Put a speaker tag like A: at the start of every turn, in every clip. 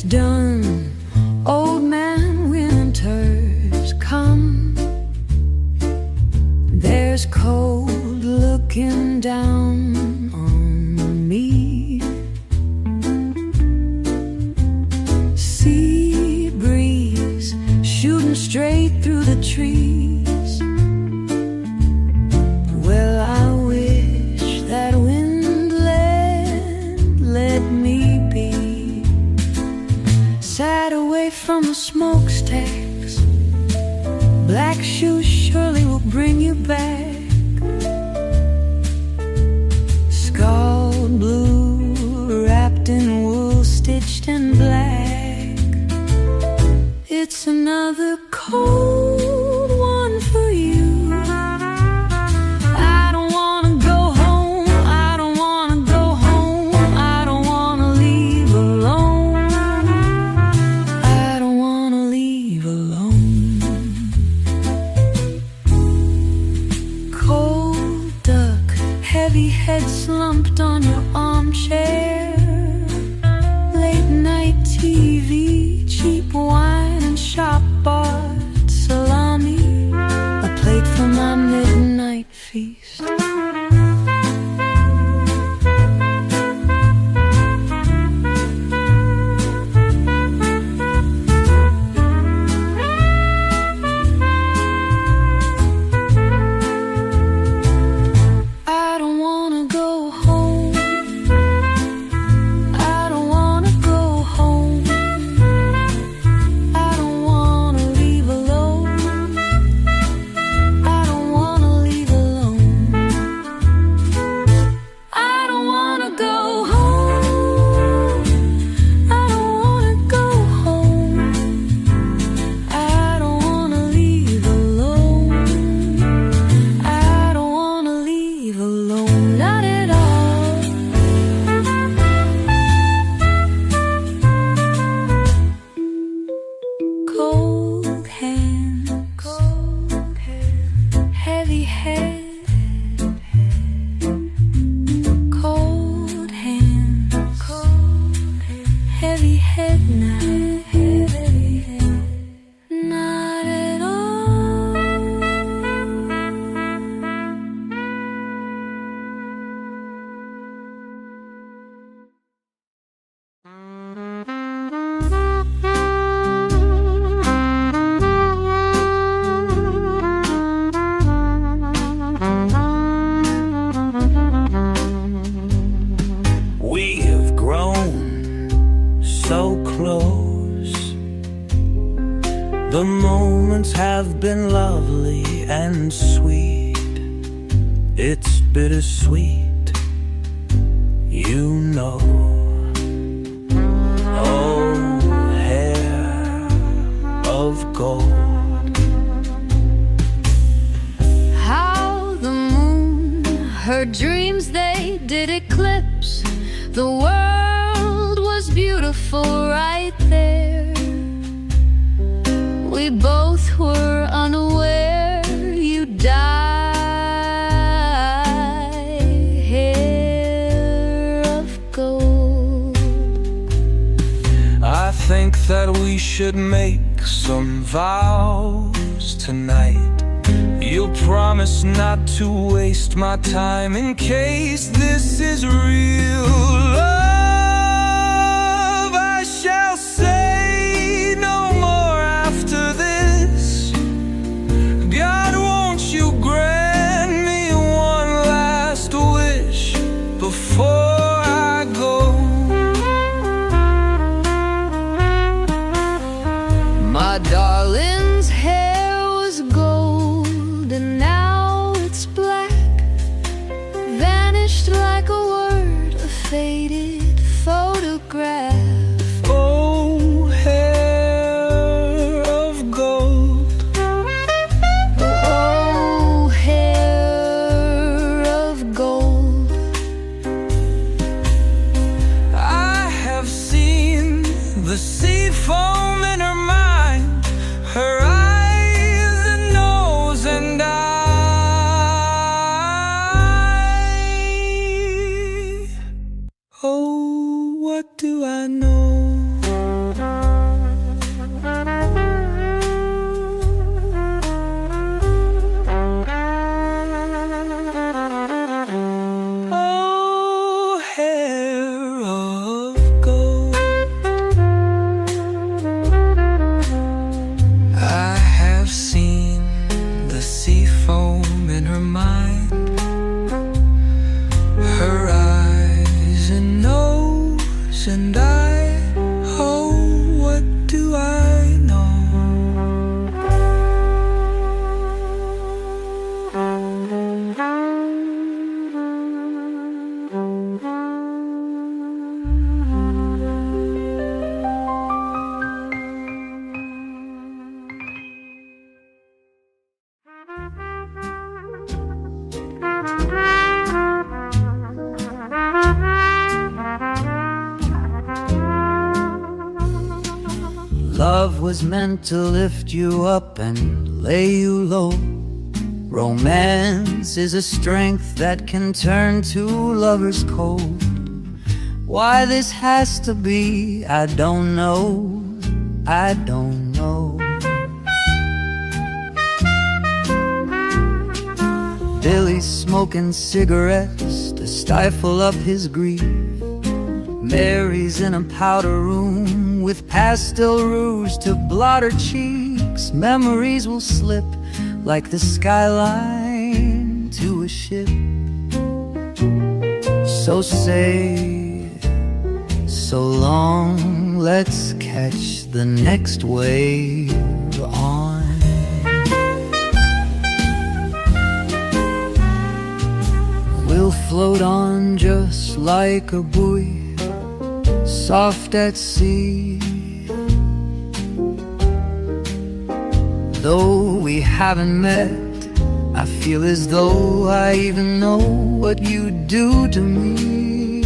A: it's done, old man winter's come. There's cold looking down on me. Sea breeze shooting straight through the trees. Well, I wish that wind let me be. Sat away from the smokestacks. Black shoes surely will bring you back. Scald blue, wrapped in wool, stitched in black. It's another cold one for you. I don't wanna go home, I don't wanna go home, I don't wanna leave alone. I don't wanna leave alone. Cold duck, heavy head slumped on your armchair. Late night TV, cheap wine and shop-bought salami. A plate for my midnight feast. I don't wanna go home, I don't wanna go home, I don't wanna leave alone, I don't wanna leave alone. I don't wanna go home, I don't wanna go home, I don't wanna leave alone, I don't wanna leave alone, not at all. Cold hand, heavy head, cold hand, heavy head now, not at all.
B: We have grown so close. The moments have been lovely and sweet. It's bittersweet, you know. Oh, hair of gold.
A: How the moon, her dreams they did eclipse. The world was beautiful right there. We both were unaware you'd die. Hair of gold.
B: I think that we should make some vows tonight. You'll promise not to waste my time in case this is real love. I shall say no more after this. God, won't you grant me one last wish before I go?
A: My darling's hair was gold and now it's black, vanished like a word
B: close and oh, what do I know?
C: Love was meant to lift you up and lay you low. Romance is a strength that can turn two lovers cold. Why this has to be, I don't know, I don't know. Billy's smoking cigarettes to stifle up his grief. Mary's in a powder room with pastel rouge to blot her cheeks. Memories will slip like the skyline to a ship. So say so long, let's catch the next wave on. We'll float on just like a buoy, soft at sea. Though we haven't met, I feel as though I even know what you do to me.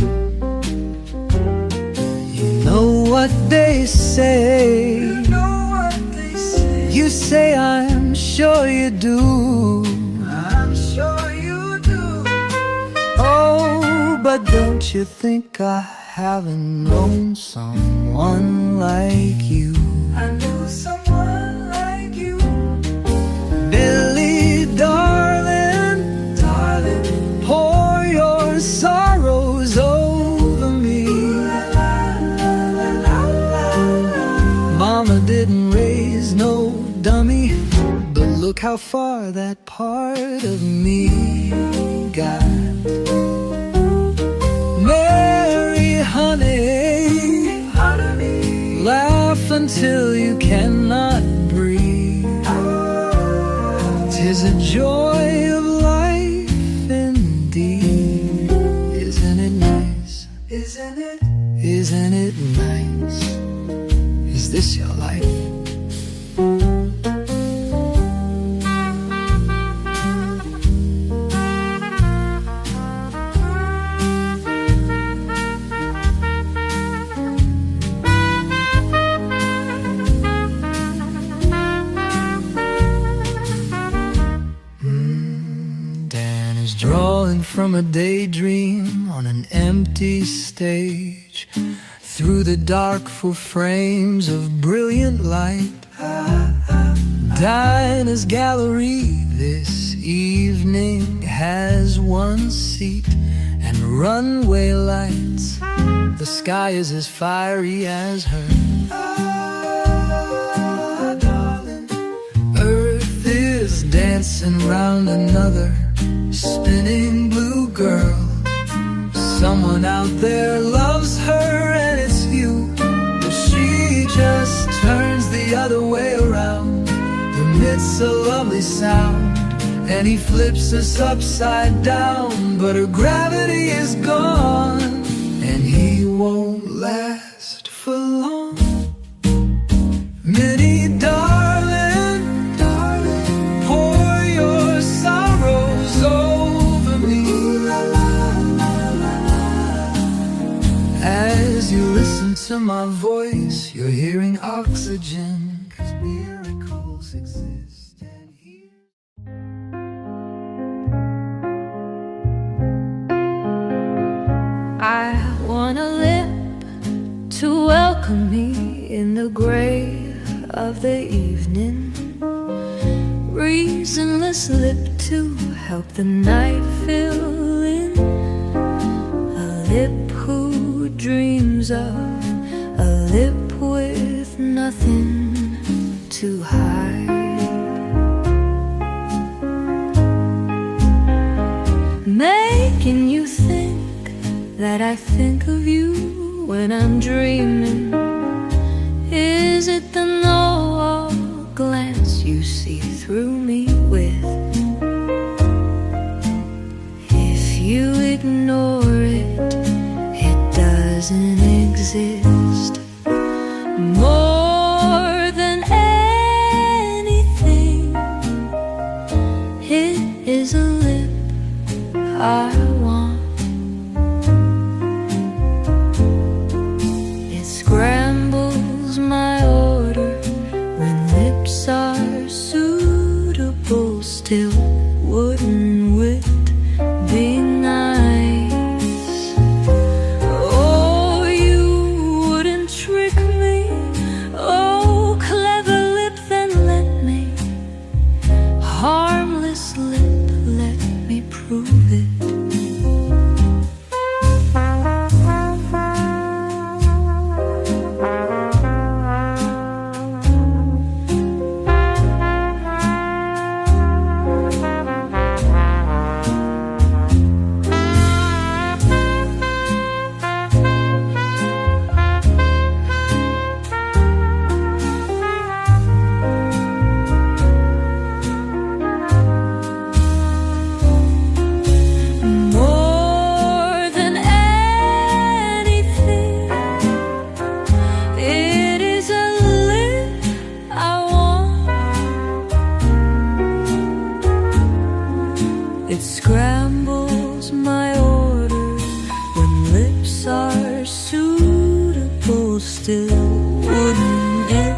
C: You know what they say, you say I'm sure you do. I'm sure you do. Oh, but don't you think I haven't known someone like you? I knew someone like you. Billy, darling, darling, pour your sorrows over me. Mama didn't raise no dummy, but look how far that part of me got. Honey, laugh until you cannot breathe. 'Tis a joy of life indeed. Isn't it nice? Isn't it? Isn't it nice? Is this your life? Drawing from a daydream on an empty stage, through the darkful frames of brilliant light. Dinah's gallery this evening has one seat and runway lights. The sky is as fiery as her. Darling, Earth is dancing round another spinning blue girl. Someone out there loves her and it's you, but she just turns the other way around. Emits a lovely sound and he flips us upside down, but her gravity is gone and he won't last for long. Minnie, darling, darling, pour your sorrows over me. As you listen to my voice, you're hearing oxygen, 'cause miracles exist and here.
A: I want a lip to welcome me in the grave of the evening, reasonless lip to help the night fill in, a lip who dreams of a lip with nothing to hide, making you think that I think of you when I'm dreaming? Is it the know-all glance you see through me with? If you ignore it, it doesn't exist. More than anything, it is a lip I want. It scrambles my order when lips are suitable. Still, wouldn't wit be nice? Oh, you wouldn't trick me. Oh, clever lip, then let me. Harmless lip, let me prove it. It scrambles my order when lips are suitable. Still, wouldn't it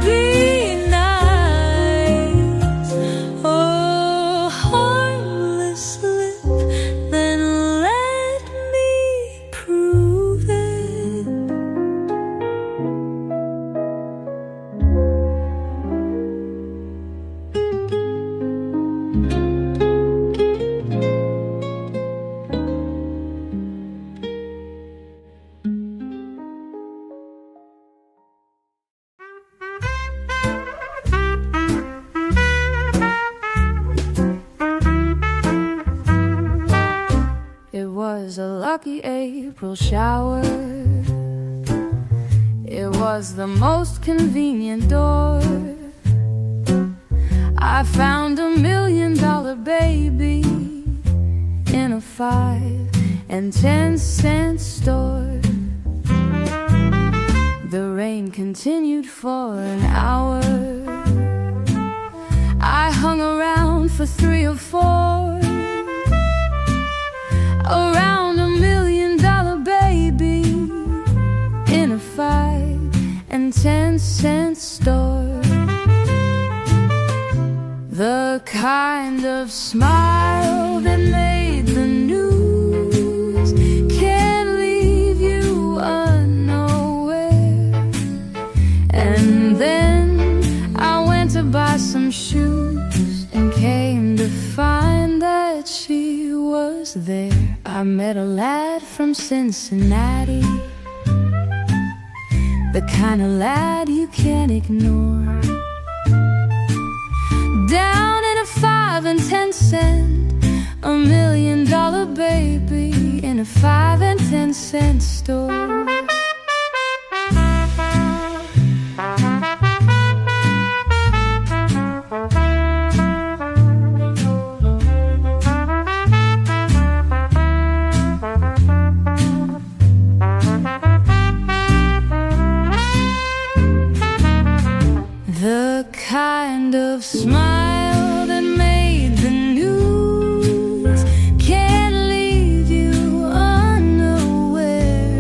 A: be nice? Oh, harmless lip, then let me prove it. It was a lucky April shower. It was the most convenient door. I found $1 million baby in a 5 and 10 cent store. The rain continued for an hour. I hung around for 3 or 4. Around $1 million baby in a 5 and 10 cent store. The kind of smile that made the news can leave you unaware. And then I went to buy some shoes and came to find that she was there. I met a lad from Cincinnati, the kind of lad you can't ignore. Down in a 5 and 10 cent, $1 million baby in a 5 and 10 cent store. The kind of smile that made the news can't leave you unaware.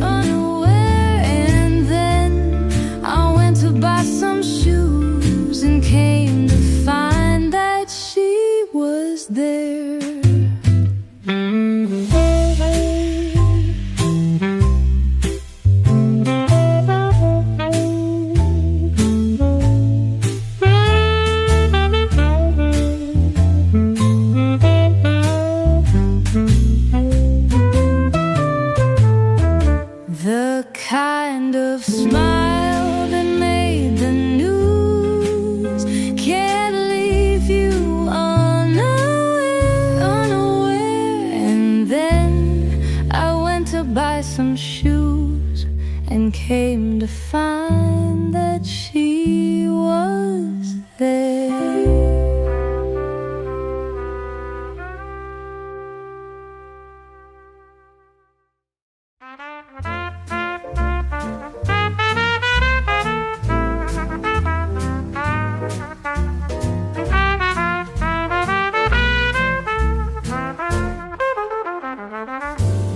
A: And then I went to buy some shoes and came to find that she was there. The kind of smile that made the news can't leave you unaware. And then I went to buy some shoes and came to find that she was there.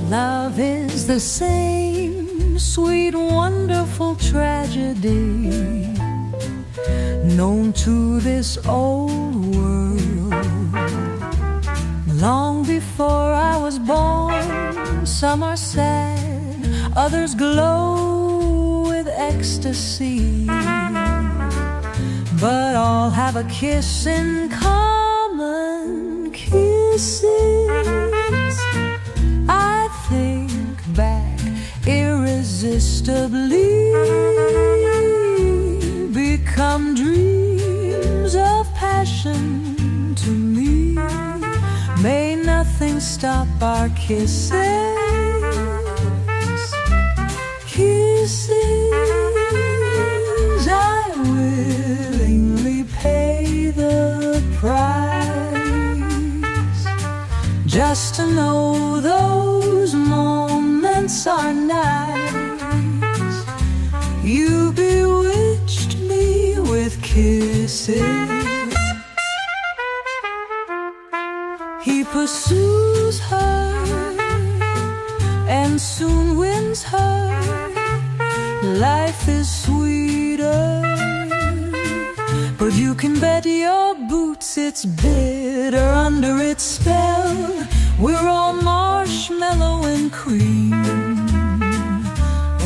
A: Love is the same sweet, wonderful tragedy known to this old world. Long before I was born, some are sad, others glow with ecstasy, but all have a kiss in common. Kisses, I think back irresistibly, become dreams of passion to me. May nothing stop our kisses. Kisses, I willingly pay the price, just to know those moments are nice. You bewitched me with kisses. He pursues her and soon wins her. Life is sweeter, but you can bet your boots it's bitter under its spell. We're all marshmallow and cream.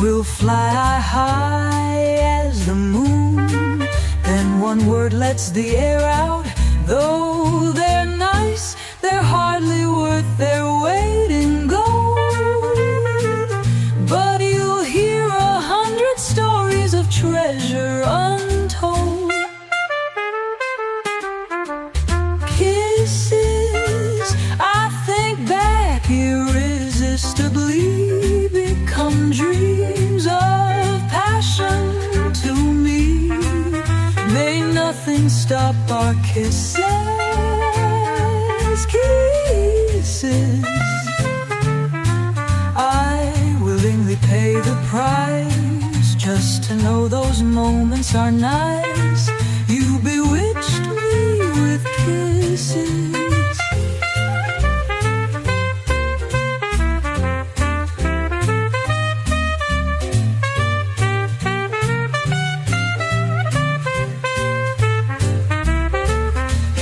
A: We'll fly high as the moon. Then one word lets the air out. Though they're nice, they're hardly worth their weight in gold. But you'll hear 100 stories of treasure untold. Kisses, I think back irresistibly, become dreams of passion to me. May nothing stop our kisses. Kisses, I willingly pay the price, just to know those moments are nice. You bewitched me with kisses.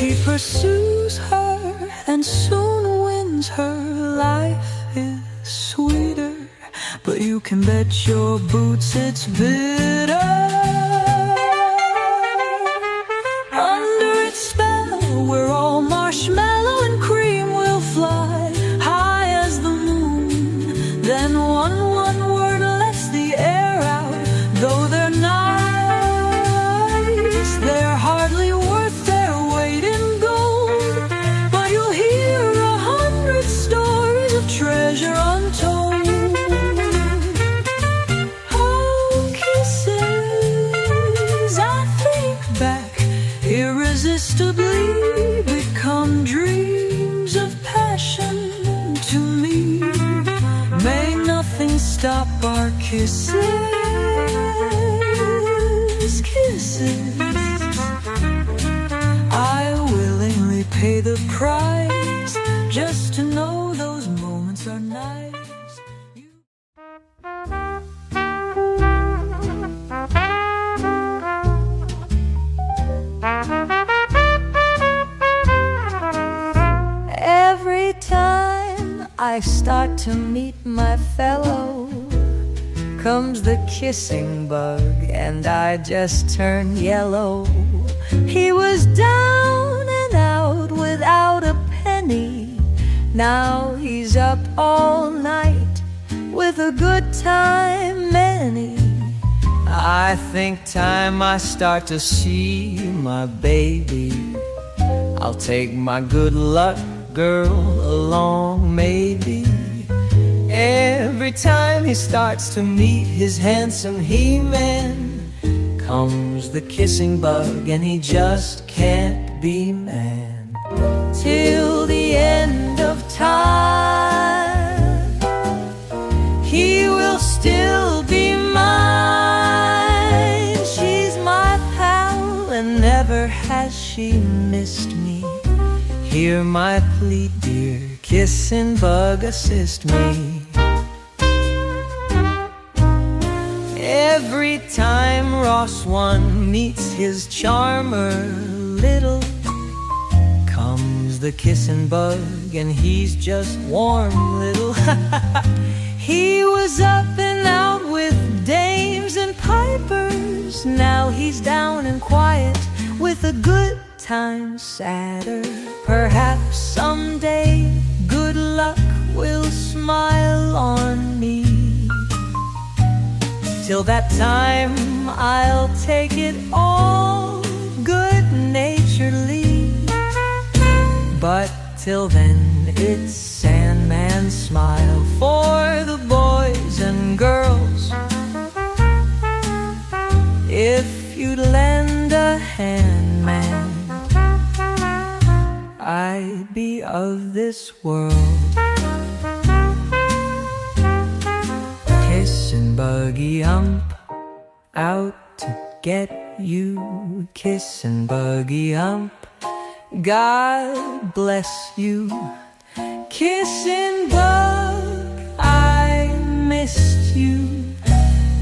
A: He pursues her and soon wins her. Life is sweeter, but you can bet your boots it's bitter. Under its spell, we're all marshmallow and cream. We'll fly high as the moon. Then one word lets the air out. Though they're nice, they're hardly worth their weight in gold. But you'll hear 100 stories of treasure untold. Oh, kisses, I think back irresistibly, become dreams of passion to me. May nothing stop our kisses. Kisses, I willingly pay the price, just to know those moments are nice. Every time I start to meet my fellow, comes the kissing bug and I just turn yellow. He was down and out without a penny. Now he's up all night with a good time many. I think time I start to see my baby. I'll take my good luck girl along maybe. Every
C: Every time he starts to meet his handsome he-man, comes the kissing bug and he just can't be man. Till the end of time, he will still be mine. She's my pal and never has she missed me. Hear my plea, dear kissing bug, assist me. Every time Ross one meets his charmer little, comes the kissing bug and he's just warm little. He was up and out with dames and pipers, now he's down and quiet with a good time sadder. Perhaps someday good luck will smile on me. Till that time I'll take it all good-naturedly. But till then it's Sandman's smile for the boys and girls. If you'd lend a hand, man, I'd be of this world. Kissing buggy ump, out to get you. Kissing buggy ump, God bless you. Kissing bug, I missed you.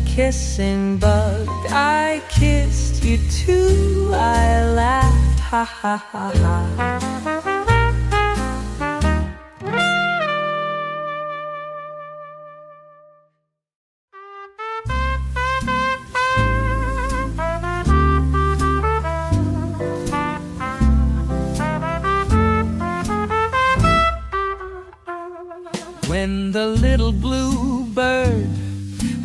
C: Kissing bug, I kissed you too. I laughed, ha ha ha ha. When the little blue bird,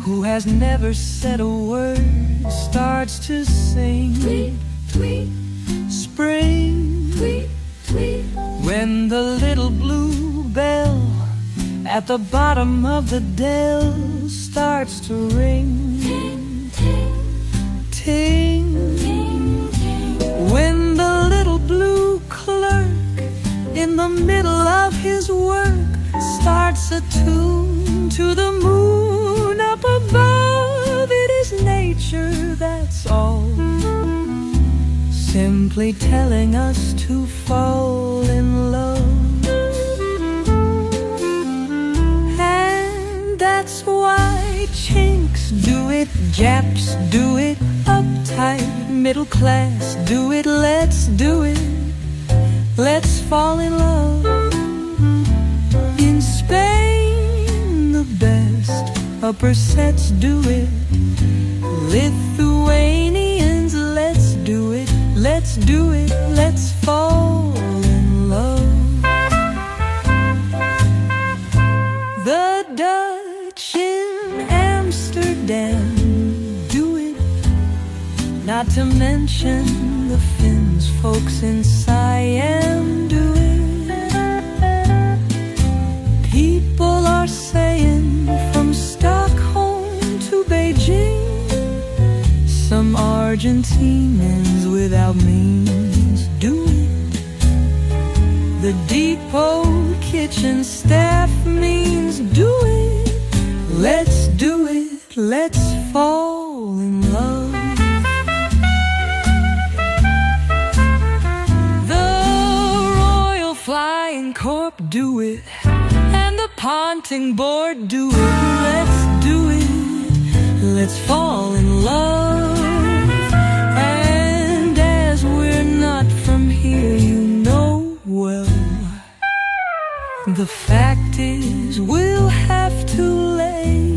C: who has never said a word, starts to sing, tweet, tweet, spring, tweet, tweet. When the little blue bell at the bottom of the dell starts to ring, ting, ting, ting, ting, ting. When the little blue clerk in the middle of his work starts a tune to the moon up above, it is nature, that's all, simply telling us to fall in love. And that's why Chinks do it, Japs do it, uptight middle class do it. Let's do it, let's fall in love. In Spain, the best upper sets do it. Lithuanians, let's do it, let's do it, let's fall in love. The Dutch in Amsterdam do it, not to mention the Finns, folks in Siam do it. People are saying from Stockholm to Beijing, some Argentinians without means do it. The depot kitchen staff means do it. Let's do it, let's fall in love. The Royal Flying Corp do it, Ponting board do it, let's do it, let's fall in love. And as we're not from here, you know well, the fact is we'll have to lay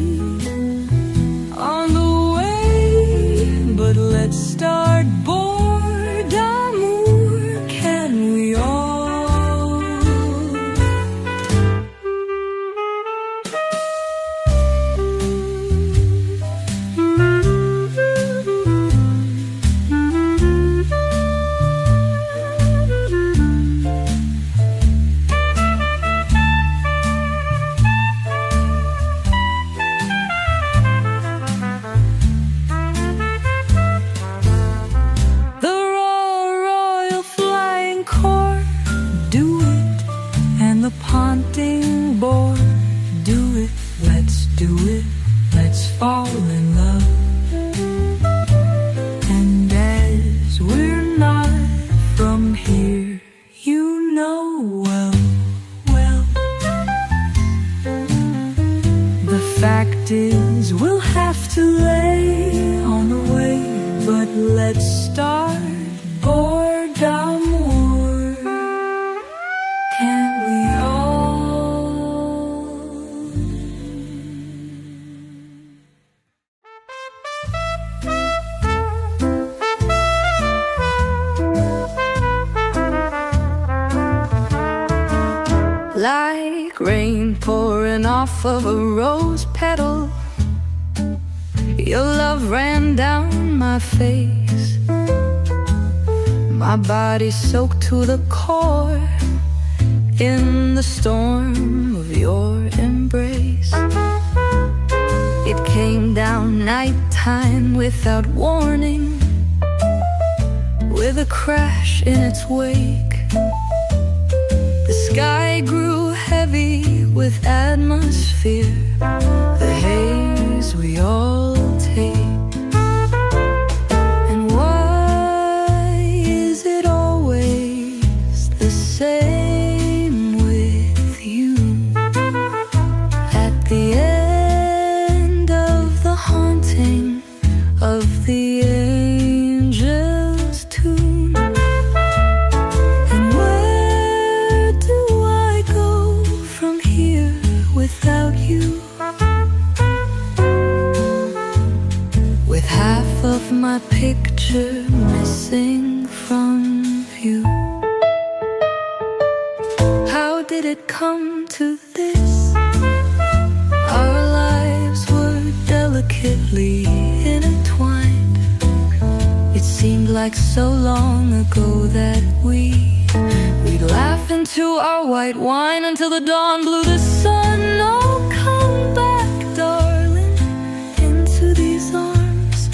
C: on the way. But let's start board d'amour, can we all? fall in love. And as we're not from here, you know well, well, the fact is we'll have to lay on the way. But let's start boredom war. Can't we all? Like rain pouring off of a rose petal, your love ran down my face, my body soaked to the core in the storm of your embrace. It came down nighttime without warning, with a crash in its wake. The sky grew heavy with atmosphere, the haze we all take. And why is it always the same with you? At the end of the haunting of the angel's tune. And where do I go from here without you? With half of my picture missing from view. How did it come to this? Our lives were delicately intertwined. It seemed like so long ago that we'd laugh into our white wine until the dawn blew the sun. Oh, come back, darling, into these arms.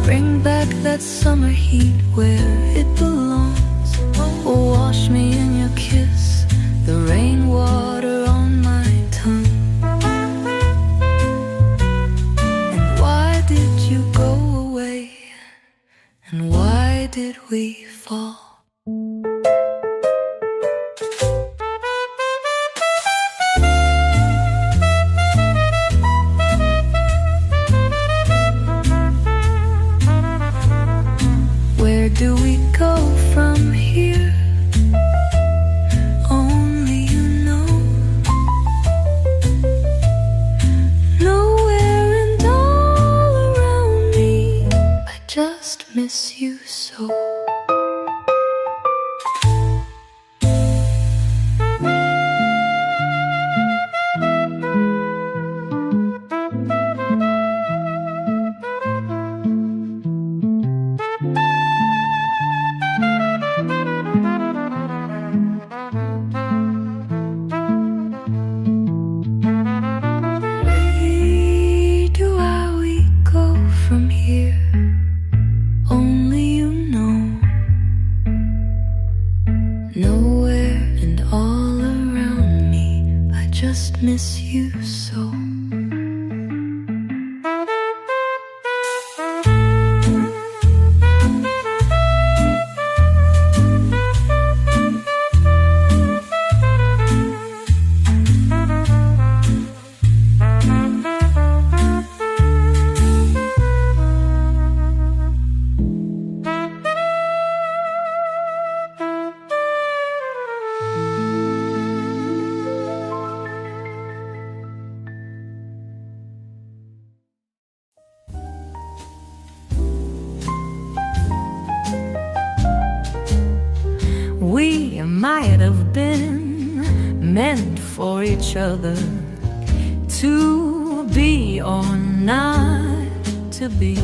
C: Bring back that summer heat where it belongs. Oh, wash me in your kiss, the rainwater on my tongue. And why did you go away? And why did we fall? Where do we go from here? Only you know. Nowhere and all around me, I just miss you so. Where do we go from here? Only you know. Nowhere and all around me, I just miss you so. We might have been meant for each other, to be or not to be.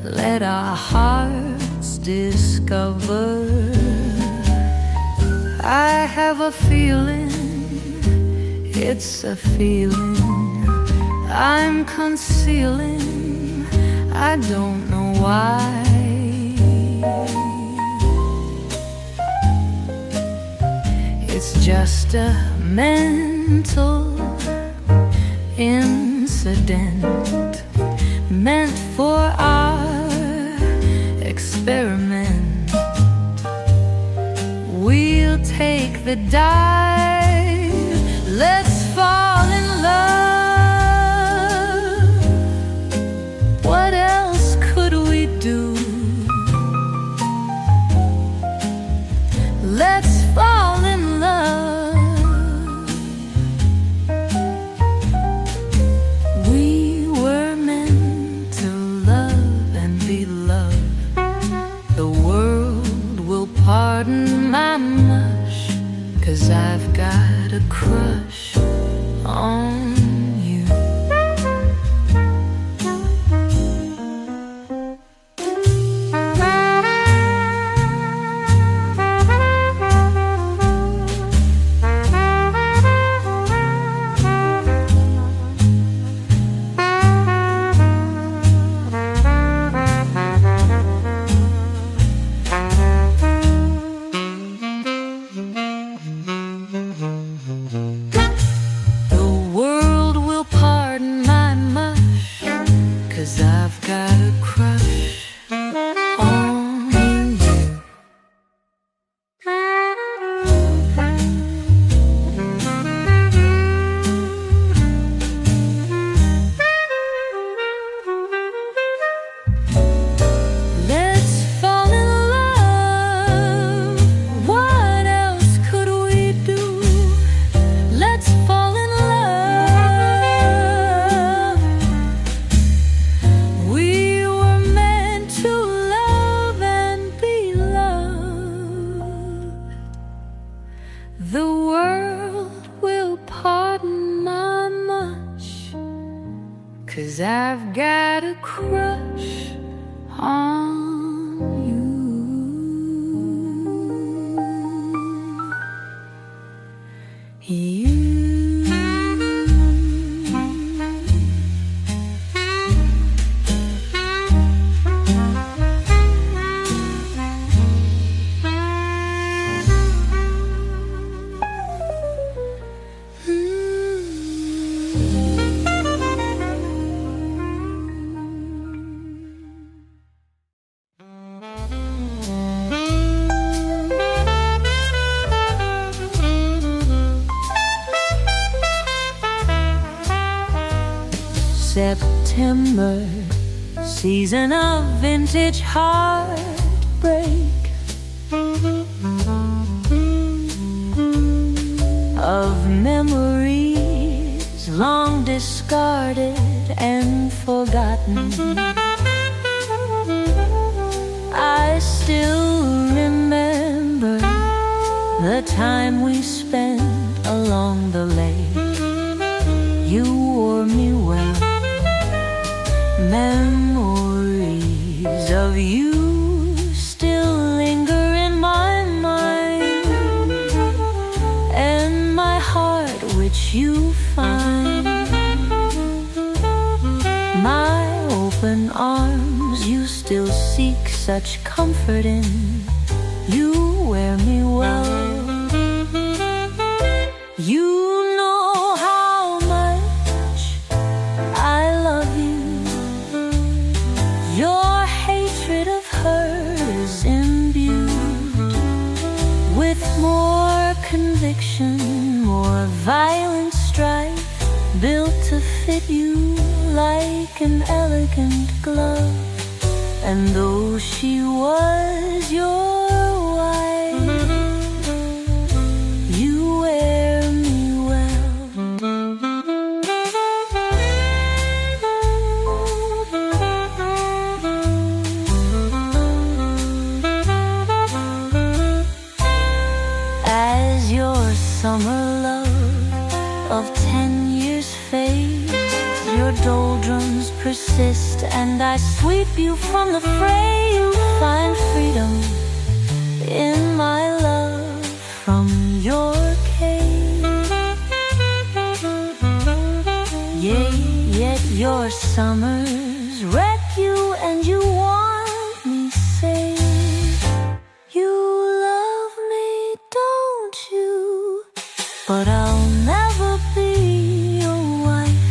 C: Let our hearts discover. I have a feeling, it's a feeling I'm concealing. I don't know why. It's just a mental insecurity.
A: accident meant for our experiment. We'll take the dive, let's fall in love. What else could we do? Let's fall in love. We were meant to love and be loved. The world will pardon my mush, 'cause I've got a crush on you. The world will pardon my much, 'cause I've got a crush on you. September, season of vintage heartbreak, of memories long discarded and forgotten. I still remember the time we spent along the lake. You wore me well. Memories of you still linger in my mind, and my heart which you find. My open arms you still seek such comfort in. You wear me well. You know how much I love you. Your hatred of her is imbued with more conviction, more violent strife, built to fit you like an elegant glove. And though she was your wife, you wear me well. As your summer love of 10 years fades, your doldrums persist, and I sweep you from the fray. You find freedom in my love from your cage. Yet your summers wreck you, and you want me safe. You love me, don't you? But I'll never be your wife.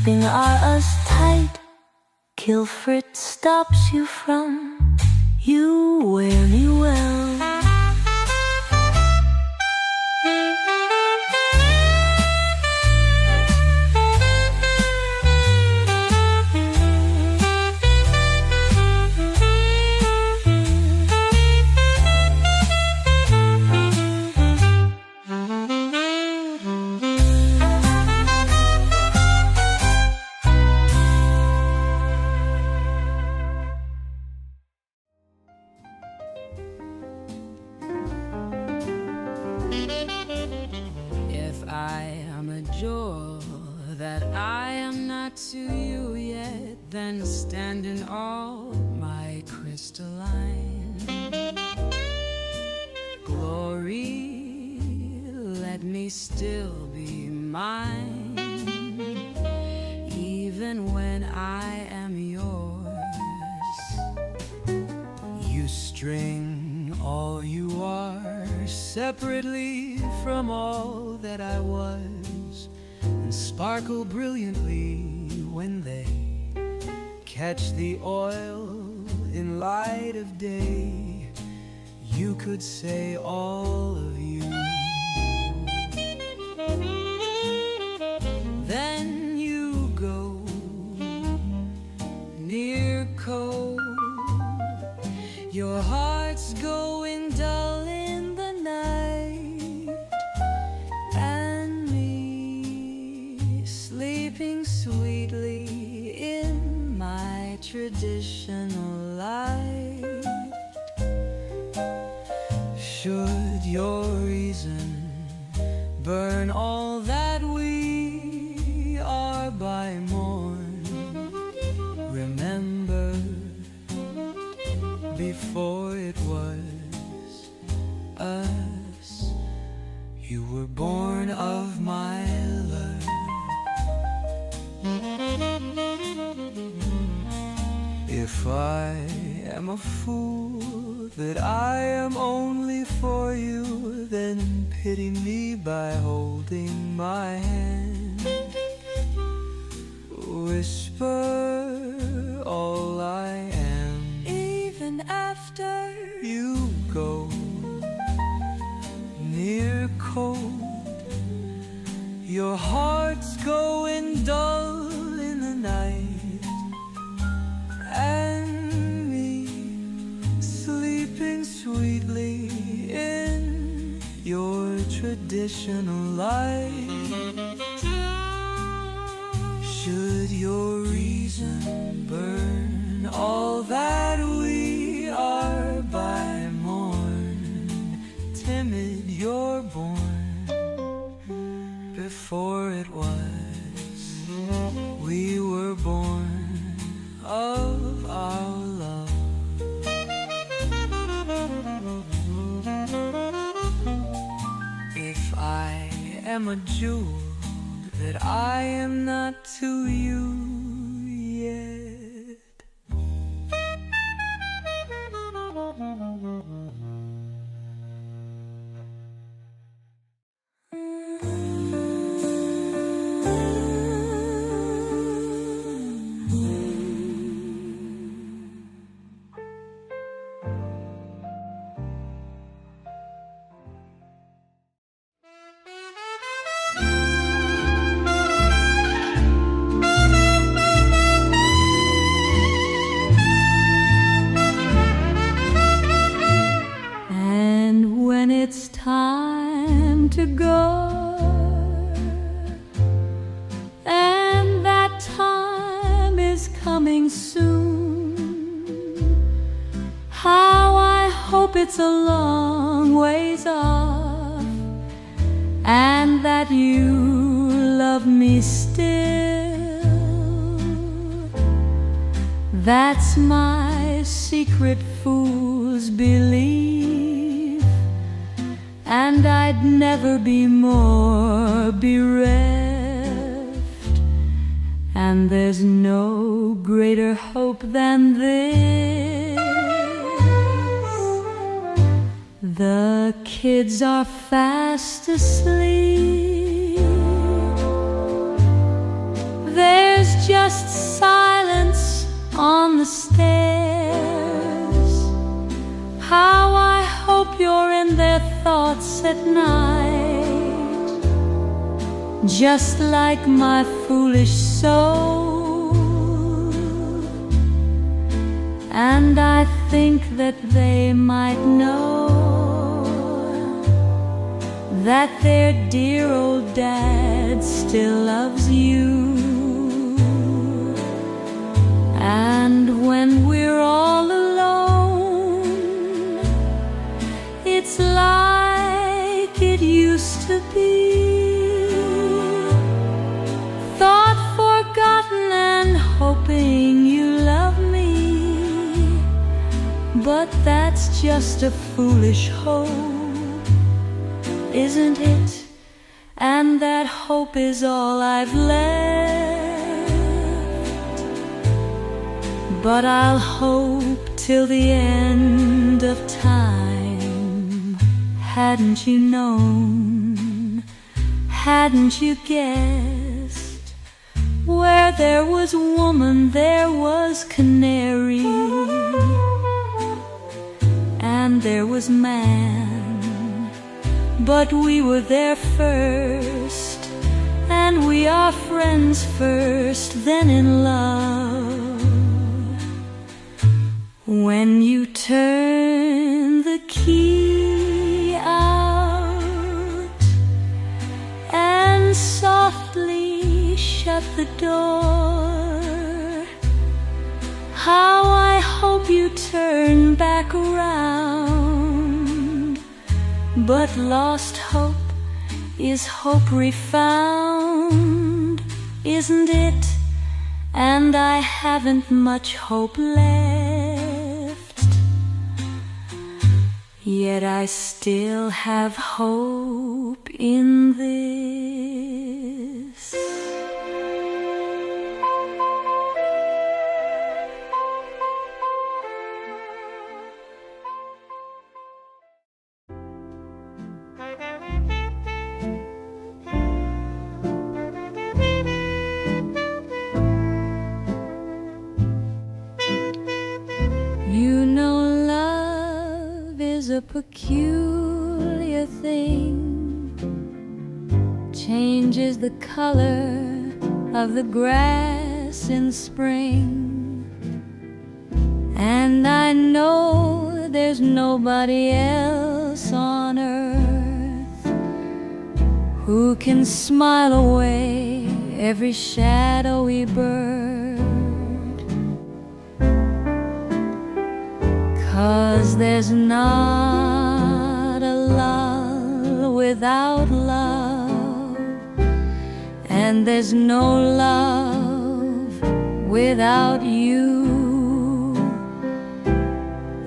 A: keeping us tight. Guilford stops you from, you wear me well.
D: That I am not to you yet, then stand in all my crystalline glory. Let me still be mine, even when I am yours. You string all you are separately from all that I was, and sparkle brilliantly when they catch the oil in light of day. You could say all of you. Then you go near cold, your heart's going dull in the night, and me sleeping sweetly in my traditional light. Should your reason burn all that we are by morn, remember before it was us, you were born of my love. If I am a fool that I am only for you, then pity me by holding my hand. Whisper all I am, even after you go near cold. Your heart's going dull in the night, and me sleeping sweetly in your traditional light. Should your reason burn all that we are by morn, timid you're born before it was, we were born of our love. If I am a jewel that I am not to you yet.
A: It's time to go, and that time is coming soon. How I hope it's a long ways off, and that you love me still. That's my secret fool's belief, and I'd never be more bereft. And there's no greater hope than this. The kids are fast asleep. There's just silence on the stairs. How I hope you're in their thoughts at night, just like my foolish soul. And I think that they might know that their dear old dad still loves you. And when we're all alone, it's like it used to be. Thought forgotten and hoping you love me, but that's just a foolish hope, isn't it? And that hope is all I've left. But I'll hope till the end of time. Hadn't you known, hadn't you guessed, where there was woman there was canary, and there was man, but we were there first, and we are friends first, then in love. When you turn the key out and softly shut the door, how I hope you turn back around. But lost hope is hope refound, isn't it? And I haven't much hope left, yet I still have hope in this. You know love is a peculiar thing, changes the color of the grass in spring. And I know there's nobody else on earth who can smile away every shadowy bird. 'Cause there's not a lull without love, and there's no love without you,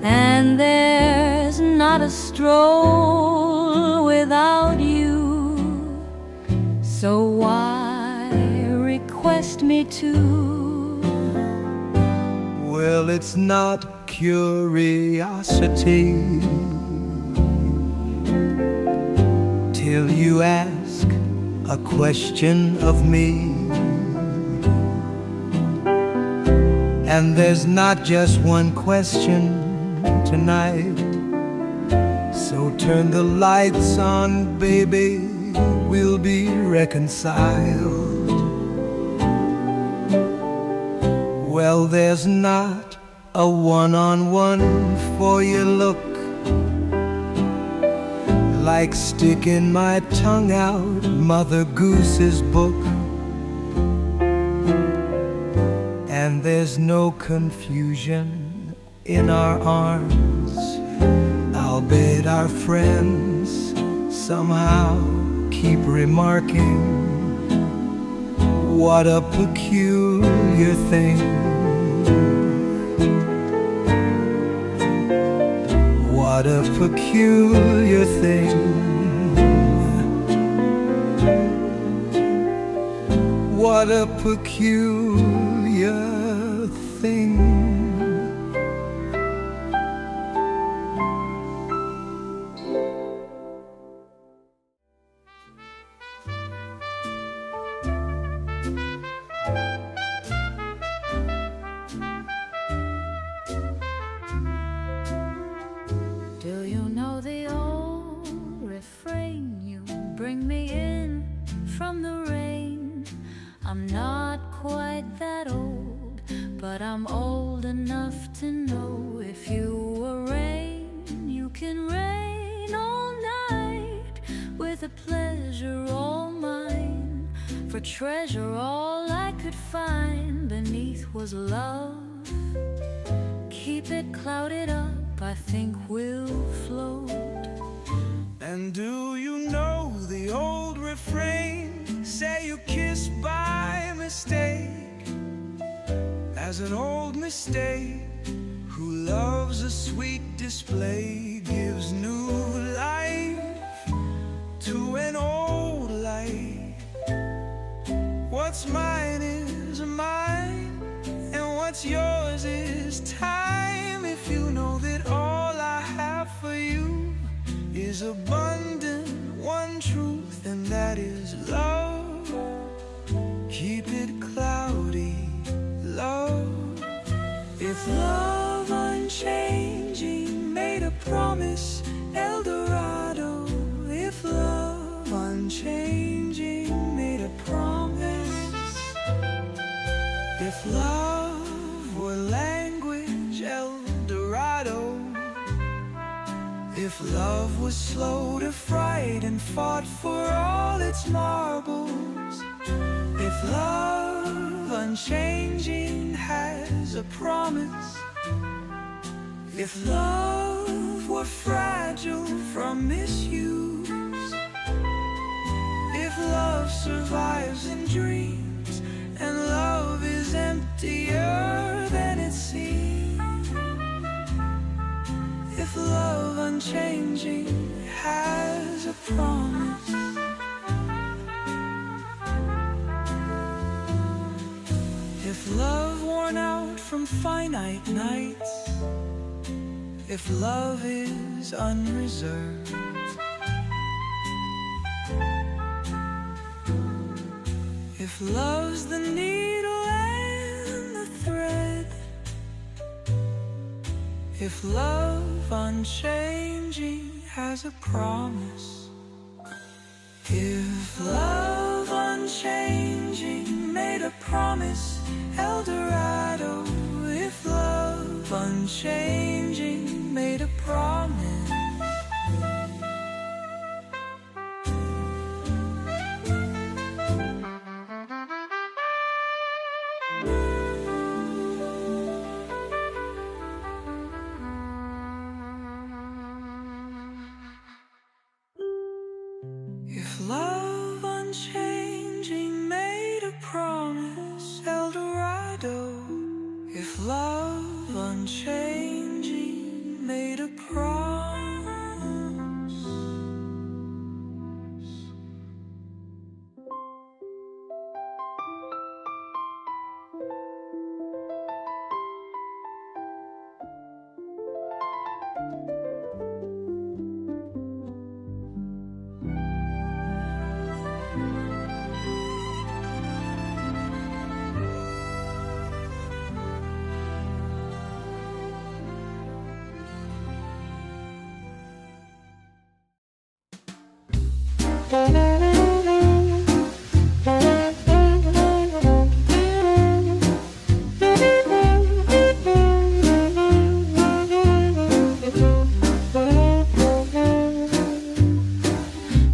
A: and there's not a stroll without you. So why request me to?
D: Well, it's not curiosity till you ask a question of me. And there's not just one question tonight, so turn the lights on, baby, we'll be reconciled. Well, there's not a one-on-one for your look, like sticking my tongue out Mother Goose's book. And there's no confusion in our arms, I'll bet our friends somehow keep remarking, what a peculiar thing. What a peculiar thing. What a peculiar thing.
A: I'm not quite that old, but I'm old enough to know if you were rain, you can rain all night with a pleasure all mine. For treasure all I could find beneath was love. Keep it clouded up, I think we'll float.
B: And do you know the old refrain? Say you kissed by mistake. As an old mistake, who loves a sweet display, gives new life to an old life. What's mine is mine, and what's yours is time. If you know that all I have for you is abundant, one truth, and that is love. Keep it cloudy, love. If love unchanging made a promise, El Dorado. If love unchanging made a promise. If love were language, El Dorado. If love was slow to fright and fought for all its marbles. If love unchanging has a promise. If love were fragile from misuse. If love survives in dreams and love is emptier than it seems. If love unchanging has a promise. If love worn out from finite nights. If love is unreserved. If love's the needle and the thread. If love unchanging has a promise. If love unchanging made a promise, El Dorado. If love unchanging made a promise. If love unchanging made a promise, El Dorado. If love unchanging made a promise.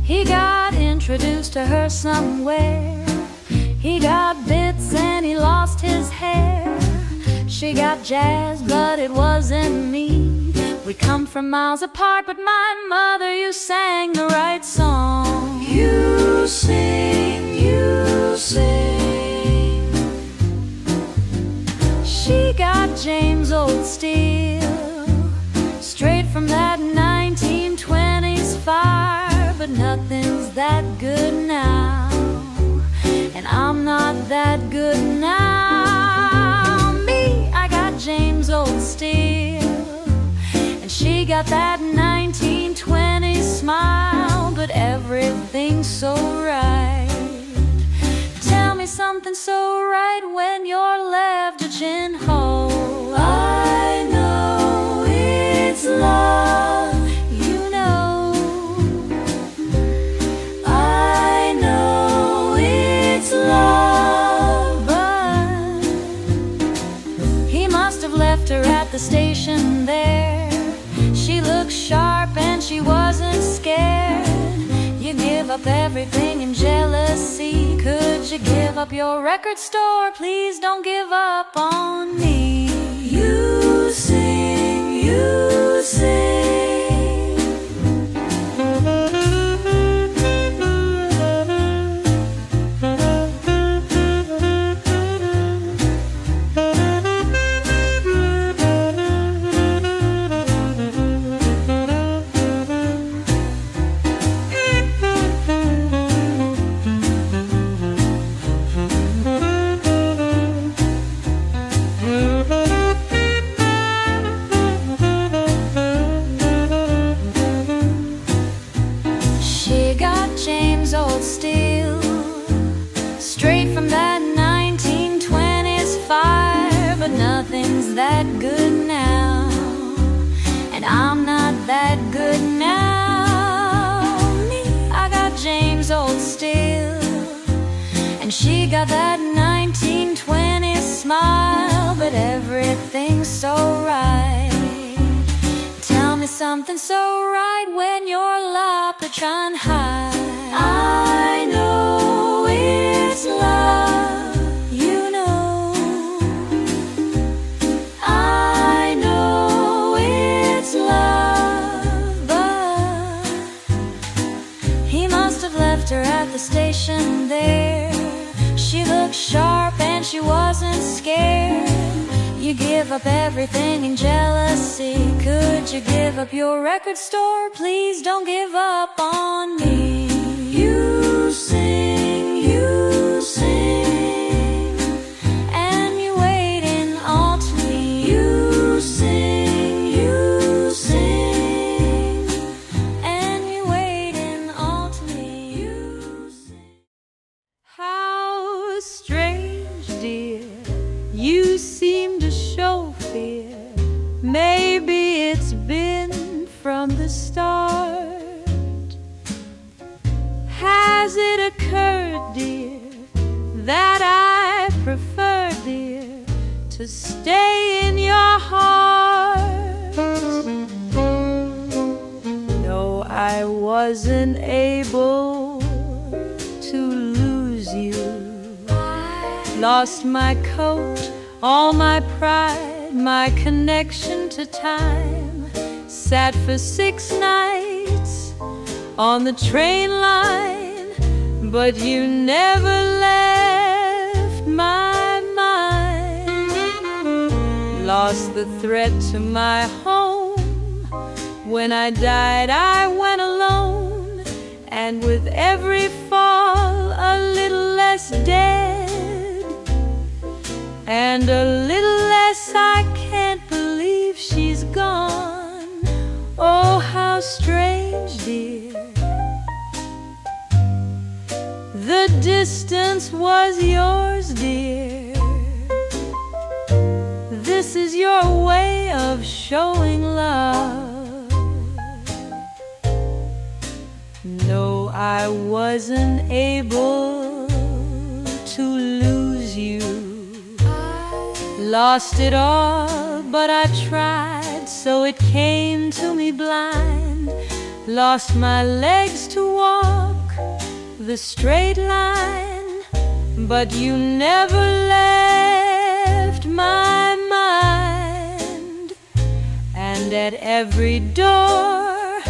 A: He got introduced to her somewhere. He got bits and he lost his hair. She got jazz, but it wasn't me. We come from miles apart, but my mother, you sang the right song. You sing, you sing. She got James Old Steel, straight from that 1920s fire. But nothing's that good now, and I'm not that good now. Me, I got James Old Steel, and she got that 1920s smile. But everything's so right. Tell me something so right when you're left a gin hole. I know it's love, you know. I know it's love. the station there. She looked sharp and she wasn't scared. You give up everything in jealousy. Could you give up your record store? Please don't give up on me. You sing, you sing. Nothing's that good now, and I'm not that good now. Me, I got James Old Steel, and she got that 1920s smile. But everything's so right. Tell me something so right when you're locked or trying high. I know it's love. Her at the station there. She looked sharp and she wasn't scared. You give up everything in jealousy. Could you give up your record store? Please don't give up on me. You sing, you sing, and you're waiting all to me. You sing, you sing, and you're waiting all to me. How strange, dear, you seem to show fear. Maybe it's been from the start. Has it occurred, dear, that I prefer, dear, to stay in your heart? No, I wasn't able to lose you. Lost my coat, all my pride, my connection to time. Sat for 6 nights on the train line, but you never left my mind. Lost the thread to my home. When I died, I went alone, and with every fall, a little less dead, and a little less I can't believe she's gone. Oh, how strange, dear. The distance was yours, dear. This is your way of showing love. No, I wasn't able to lose you. Lost it all, but I tried, so it came to me blind. Lost my legs to walk the straight line, but you never left my mind. And at every door,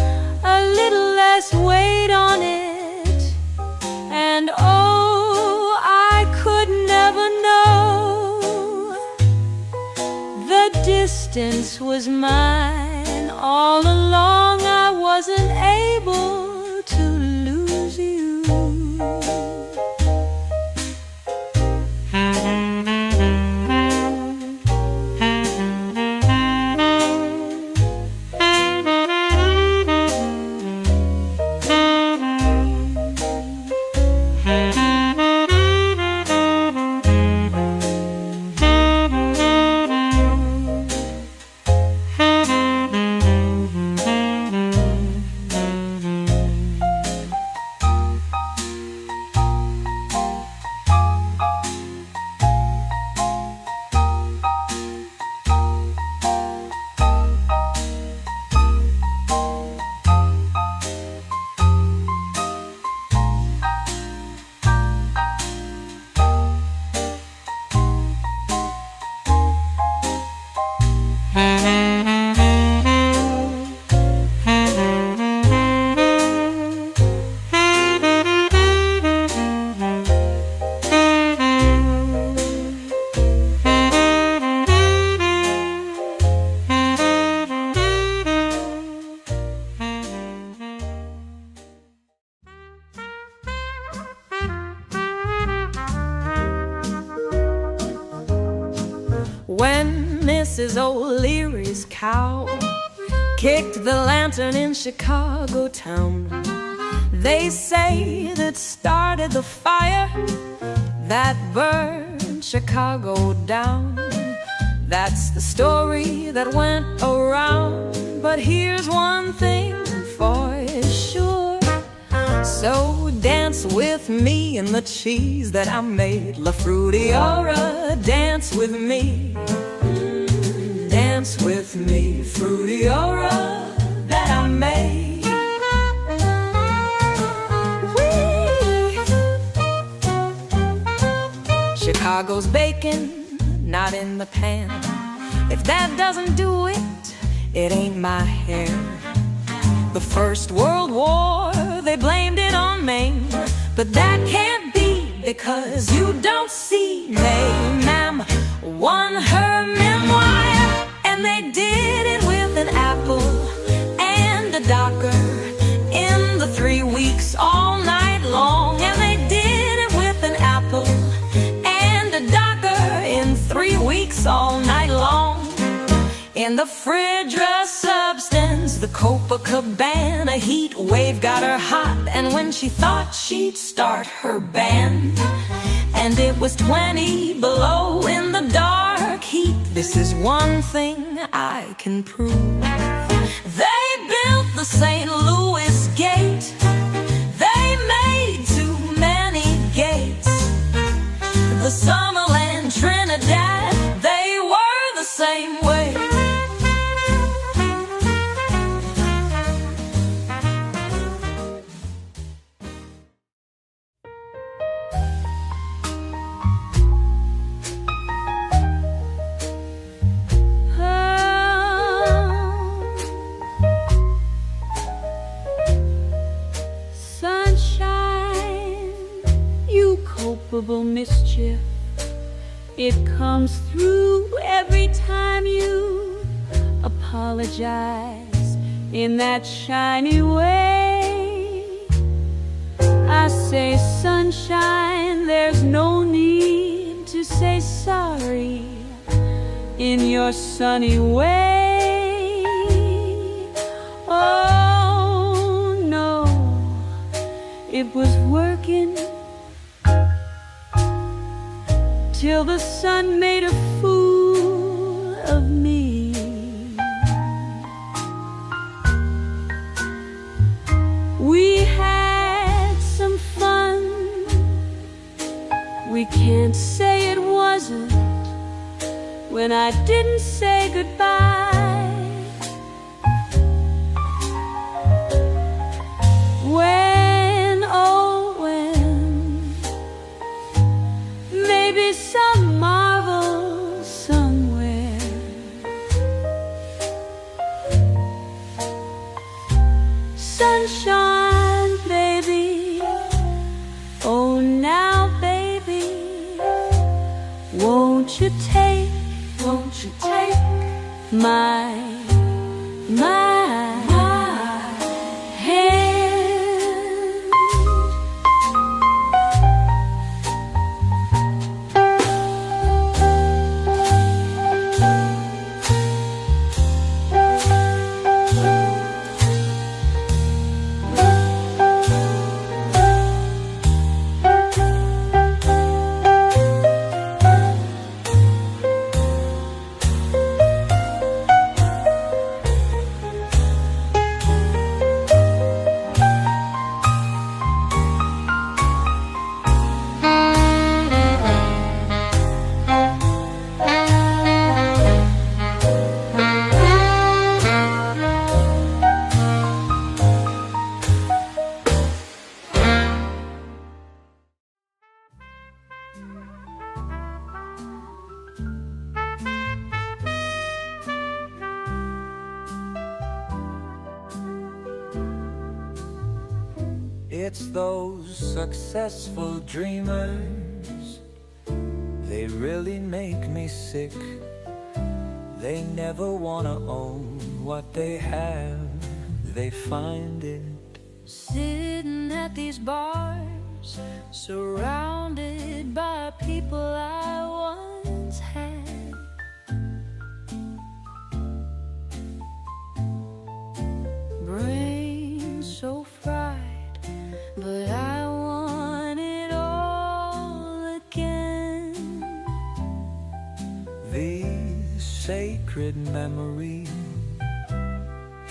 A: a little less weight on it, and oh, I could never know. The distance was mine all along. I wasn't able to lose you. When Mrs. O'Leary's cow kicked the lantern in Chicago town, they say that started the fire that burned Chicago down. That's the story that went around, but here's one thing for sure. So dance with me in the cheese that I made, La Fruitiora, dance with me. Dance with me, Fruitiora that I made. Chicago's bacon, not in the pan. If that doesn't do it, it ain't my hair. The First World War, they blamed it on Maine, but that can't be because you don't see May. Ma'am won her memoir, and they did it with an apple and a docker in the 3 weeks all night long. And they did it with an apple and a docker in 3 weeks all night long. In the Fridra substance, the Copacabana heat wave got her hot, and when she thought she'd start her band, and it was 20 below in the dark heat, this is one thing I can prove. They built the St. Louis gate, they made too many gates. The Summerland, Trinidad, they were the same way.
E: Mischief, it comes through every time you apologize in that shiny way. I say, sunshine, there's no need to say sorry in your sunny way. Oh no, it was working till the sun made a fool of me. We had some fun, we can't say it wasn't, when I didn't say goodbye. When, oh when, maybe some marvel somewhere sunshine, baby, oh now baby, won't you take my hand?
B: It's those successful dreamers, they really make me sick. They never wanna own what they have, they find it
A: Sitting at these bars, surrounded by people I once had.
D: sacred memory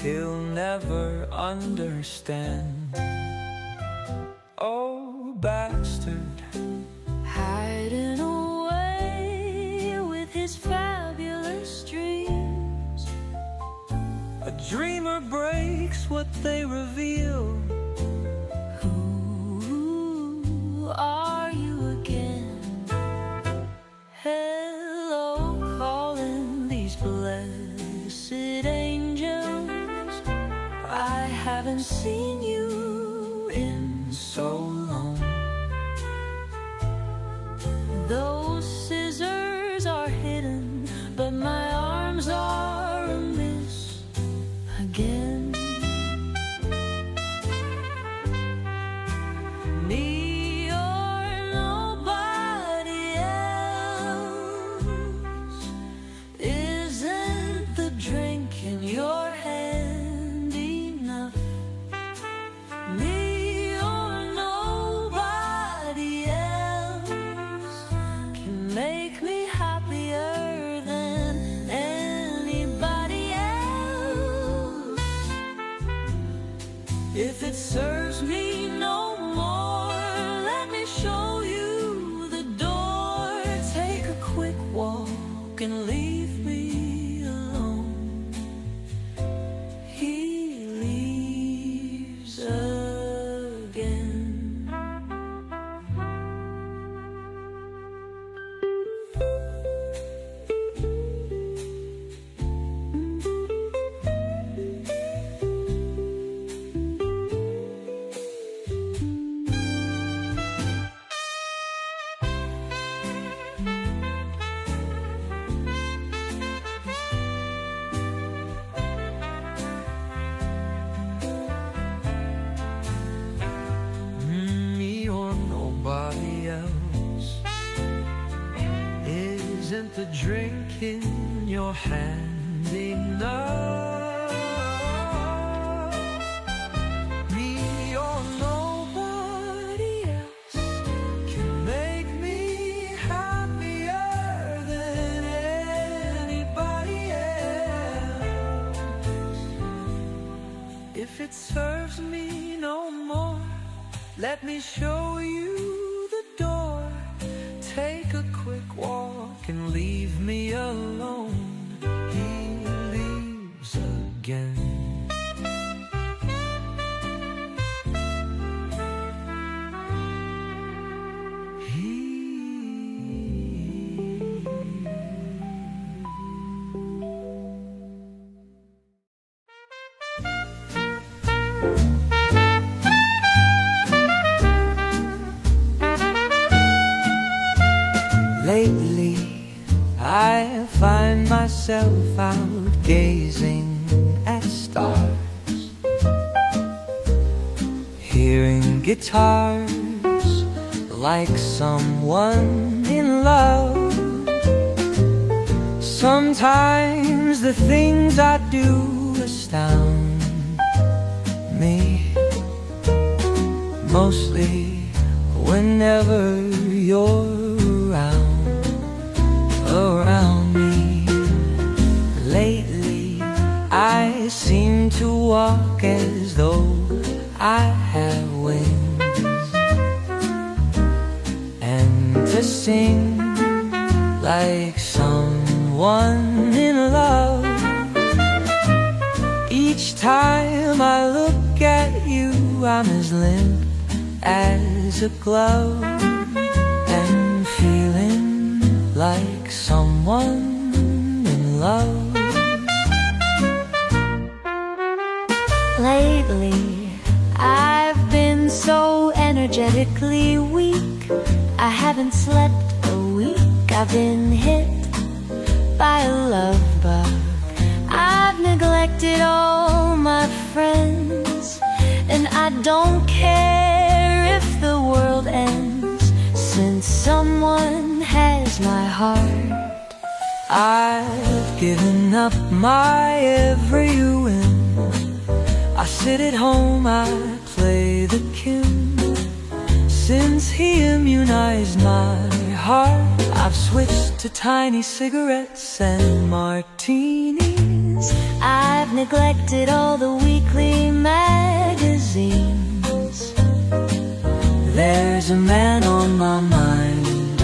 D: he'll never understand. Oh, bastard,
E: hiding away with his fabulous dreams.
D: a dreamer breaks what they reveal.
E: Who are you again? Hello, calling these blessed angels. I haven't seen you in
D: So long,
E: those scissors are hidden, but my arms are amiss again. Me or nobody else. Isn't the drink in your hand enough? Me or nobody else can make me happier than anybody else.
D: if it serves me no more,
E: Let me show you the door. Take a quick walk and leave me alone. He leaves again.
D: me or nobody else. Isn't the drink in your hand enough? Me or nobody else can make me happier than anybody else. If it serves me no more, let me show you the door. Take a quick walk and leave me alone. He leaves again. Lately, I find myself out gazing at stars, hearing guitars like someone in love. Sometimes the things I do astound me, mostly whenever you're around me. Lately, I seem to walk as though I have wings, and to sing like someone in love. Each time I look at you, I'm as limp as a glove, and feeling like someone in love.
E: Lately, I've been so energetically weak. I haven't slept a week. I've been hit by a love bug. I've neglected all my friends, and I don't care if the world ends, since someone has my heart.
D: I've given up my every win. I sit at home, I play the Kim, since he immunized my heart, I've switched to tiny cigarettes and martinis.
E: I've neglected all the weekly magazines.
D: There's a man on my mind.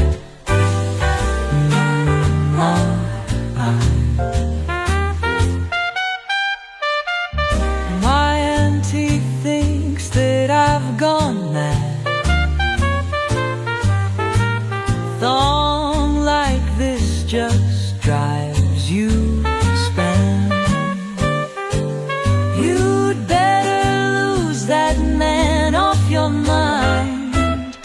D: My auntie thinks that I've gone mad. Thong like this just drives you spam.
E: You'd better lose that man off your mind.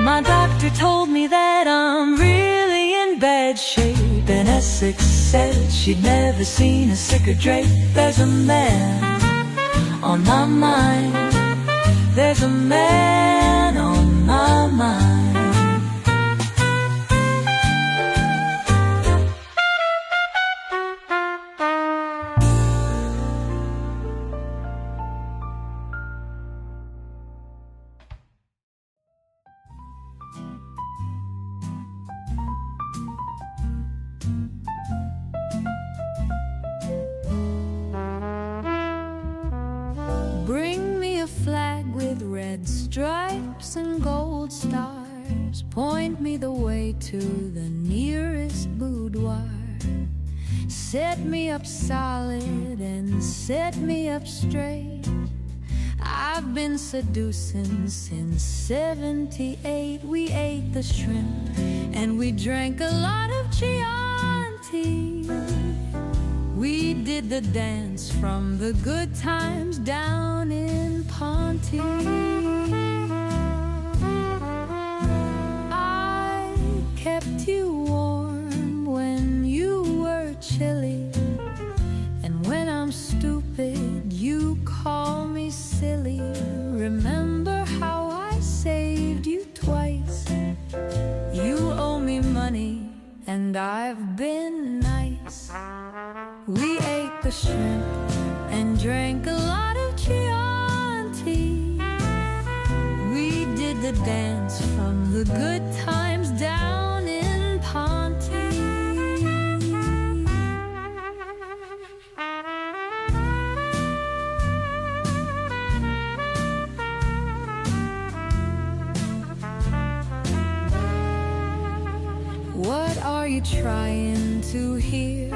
D: My doctor told me that I'm really in bad shape, and Essex said she'd never seen a sicker drape. There's a man on my mind. There's a man on my mind.
A: Bring me a flag with red stripes and gold stars. Point me the way to the nearest boudoir. Set me up solid and set me up straight. I've been seducing since '78. We ate the shrimp and we drank a lot of Chianti. We did the dance from the good times down in Ponte. I kept you warm when you were chilly, and when I'm stupid you call me silly. Remember how I saved you twice? You owe me money and I've been nice. We ate the shrimp and drank a lot of Chianti. We did the dance from the good times down in Ponte. What are you trying to hear?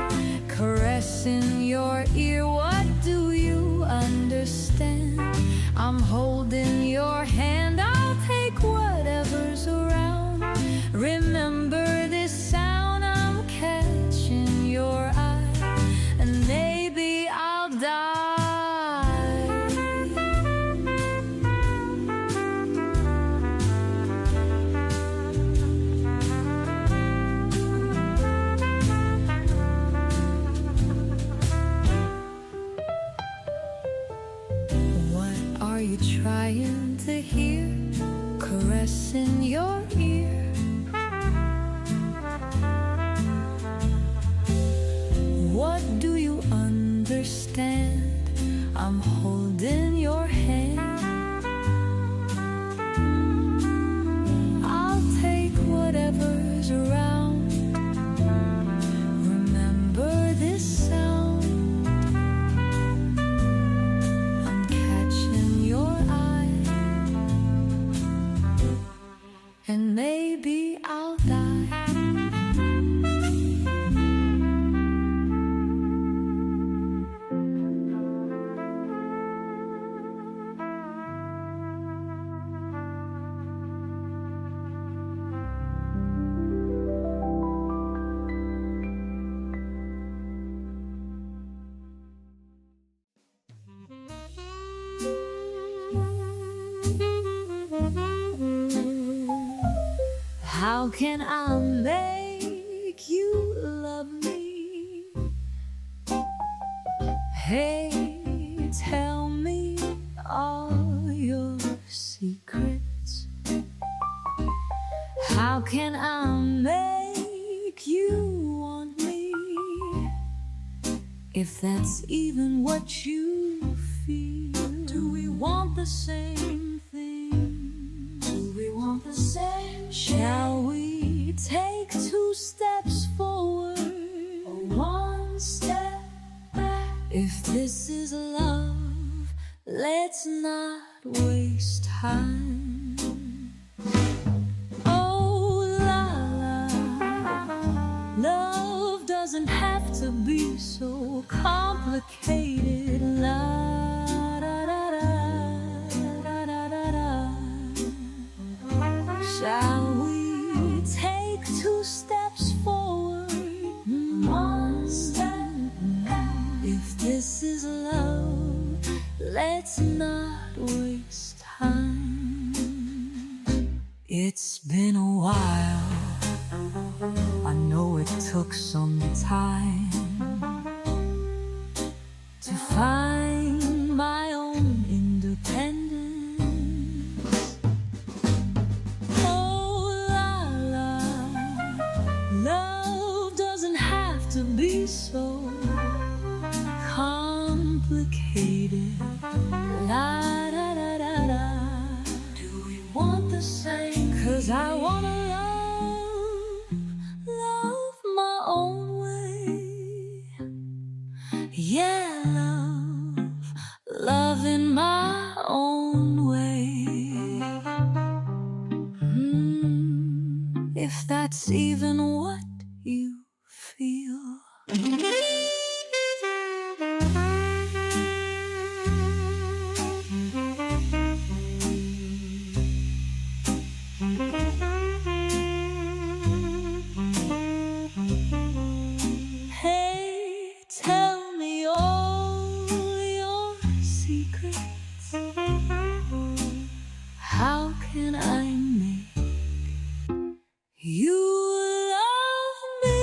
A: Caress in your ear, what do you understand? I'm holding your hand, I'll take whatever's around. Remember this sound, I'm catching your eye, and maybe I'll die. Are you trying to hear? Caress in your ear. What do you understand? I'm holding your hand. I'll take whatever's around. Remember this sound. And maybe I'll die. How can I make you love me? Hey, tell me all your secrets. How can I make you want me? If that's even what you feel. Do we want the same thing? Do we want the same? Shall we take 2 steps forward, 1 step back. If this is love, let's not waste time. Oh la la, love doesn't have to be so complicated. La da da da da da da da. Shall we take 2 steps forward, 1 step back? If this is love, let's not waste time. It's been a while, I know it took some time to find my own independence. Oh la la, love doesn't have to be so complicated. La da da da da. Do we want the same? 'Cause I wanna love my own way. Yeah, love in my own way. If that's even what you feel. How can I make you love me?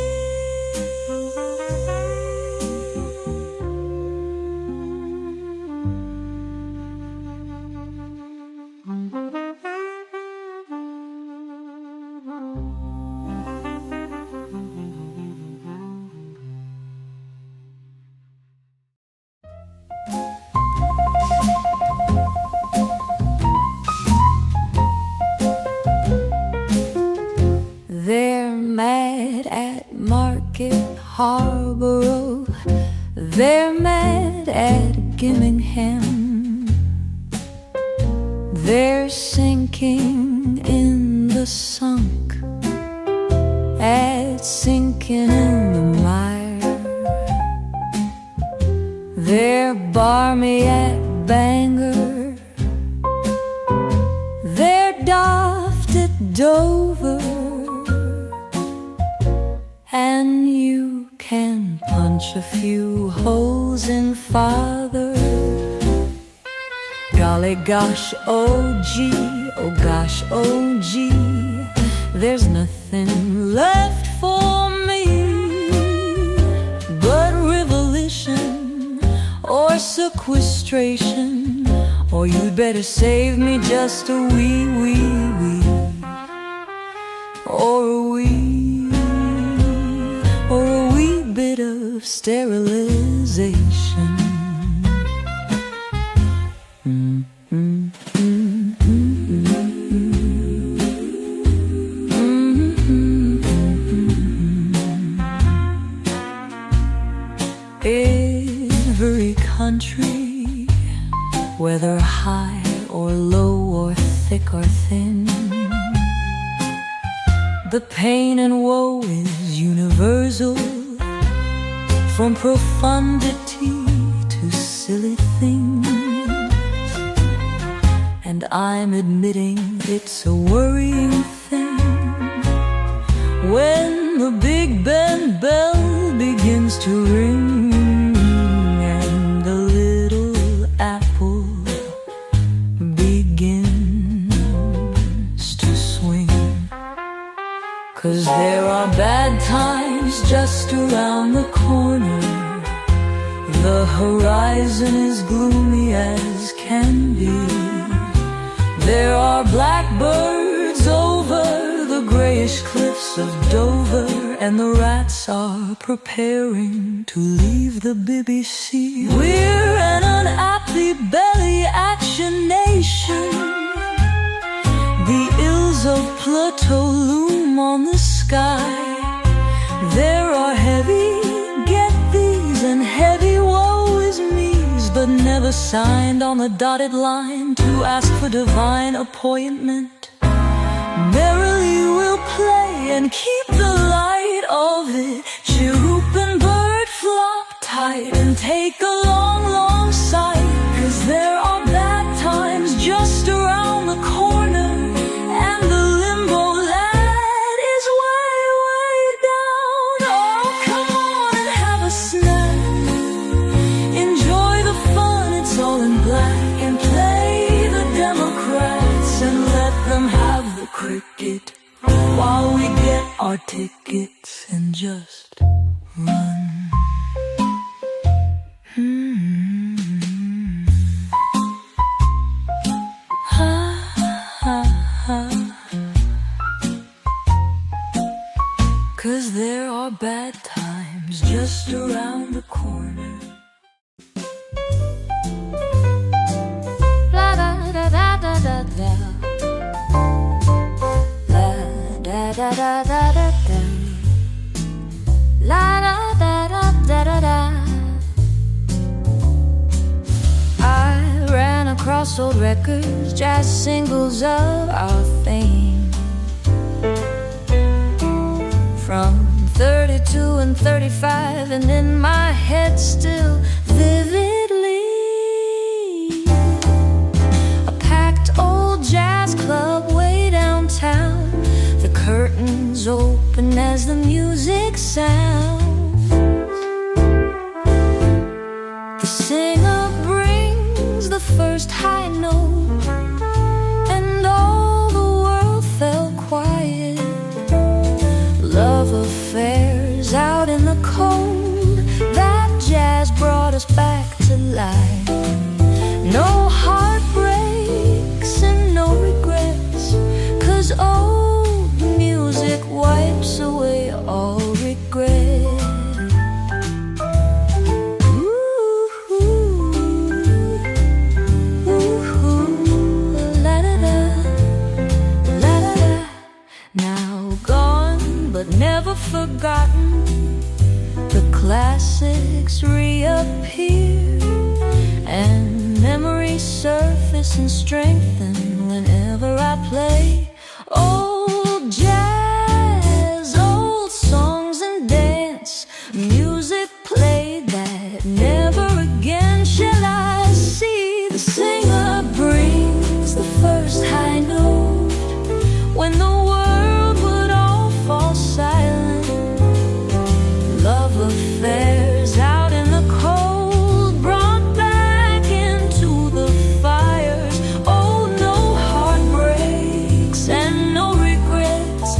A: They're mad at Market Harborough, they're mad at Gimmingham, they're sinking in the sunk, at sinking in the mire. They're barmy at Bangor, they're daft at Dover, and you can punch a few holes in father. Golly gosh, oh gee, oh gosh, oh gee, there's nothing left for me but revolution or sequestration, or you'd better save me just a wee, wee, wee, or a wee bit of sterilization. Every country, whether high or low or thick or thin, the pain and woe is universal, from profundity to silly things. And I'm admitting it's a worrying thing when the Big Ben bell begins to ring and the little apple begins to swing. 'Cause there are bad times just around the corner, the horizon is gloomy as can be. There are blackbirds over the grayish cliffs of Dover, and the rats are preparing to leave the BBC. We're an unhappy belly action nation. The ills of Plato loom on the sky. sky. There are heavy get these and heavy woe is me's, but never signed on the dotted line to ask for divine appointment. Merrily we'll play and keep the light of it. Chirrup and bird flop tight and take a long, long sight. 'Cause there are bad times just around the corner, and the limbo lad is way, way down. Oh, come on and have a snack. Enjoy the fun, it's all in black. And play the Democrats and let them have the cricket while we get our tickets and just run. Cause there are bad times just around the corner. La da da da da da da. La da da da da da da. La da da da da da da. I ran across old records, jazz singles of our fame. From 32 and 35, and in my head still vividly, a packed old jazz club way downtown. The curtains open as the music sounds. The singer brings the first high note, and all the world fell quiet. Love affairs out in the cold, that jazz brought us back to life. No heartbreaks and no regrets, 'cause old music wipes away all regret. Never forgotten, the classics reappear, and memories surface and strengthen whenever I play old jazz, old songs and dance music played that never again shall I see. The singer brings the first high note when the world would all fall silent. Love affairs out in the cold brought back into the fires. Oh, no heartbreaks and no regrets,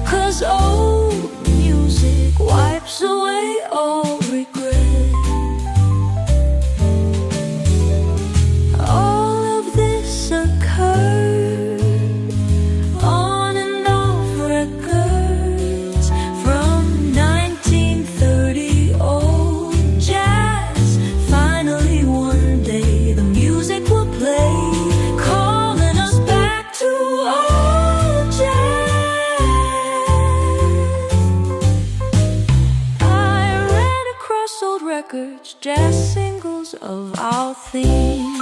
A: 'cause old music wipes away all regret. All of this occurred on and off records from 1930. Old jazz. Finally one day the music will play, calling us back to old jazz. I ran across old records, jazz singles of our theme.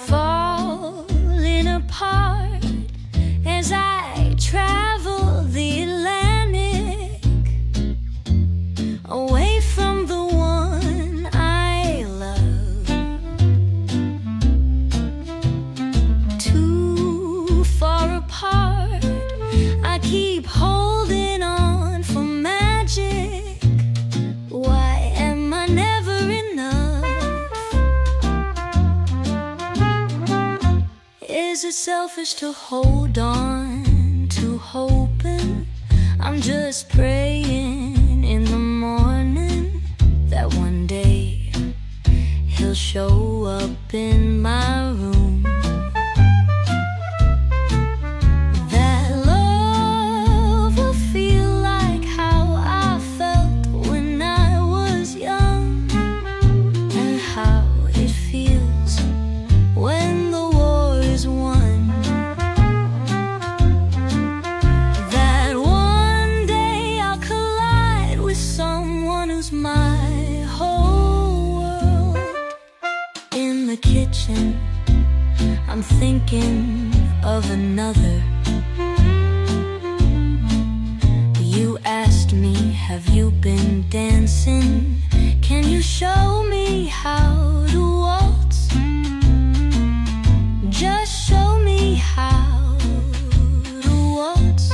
A: Falling apart as I travel the Atlantic, away from the one I love. Too far apart, I keep holding on for magic. Why am I never enough? Is it selfish to hold on to hoping? I'm just praying in the morning that one day he'll show up in my room. That love will feel
E: I'm thinking of another. You asked me, have you been dancing? Can you show me how to waltz? Just show me how to waltz.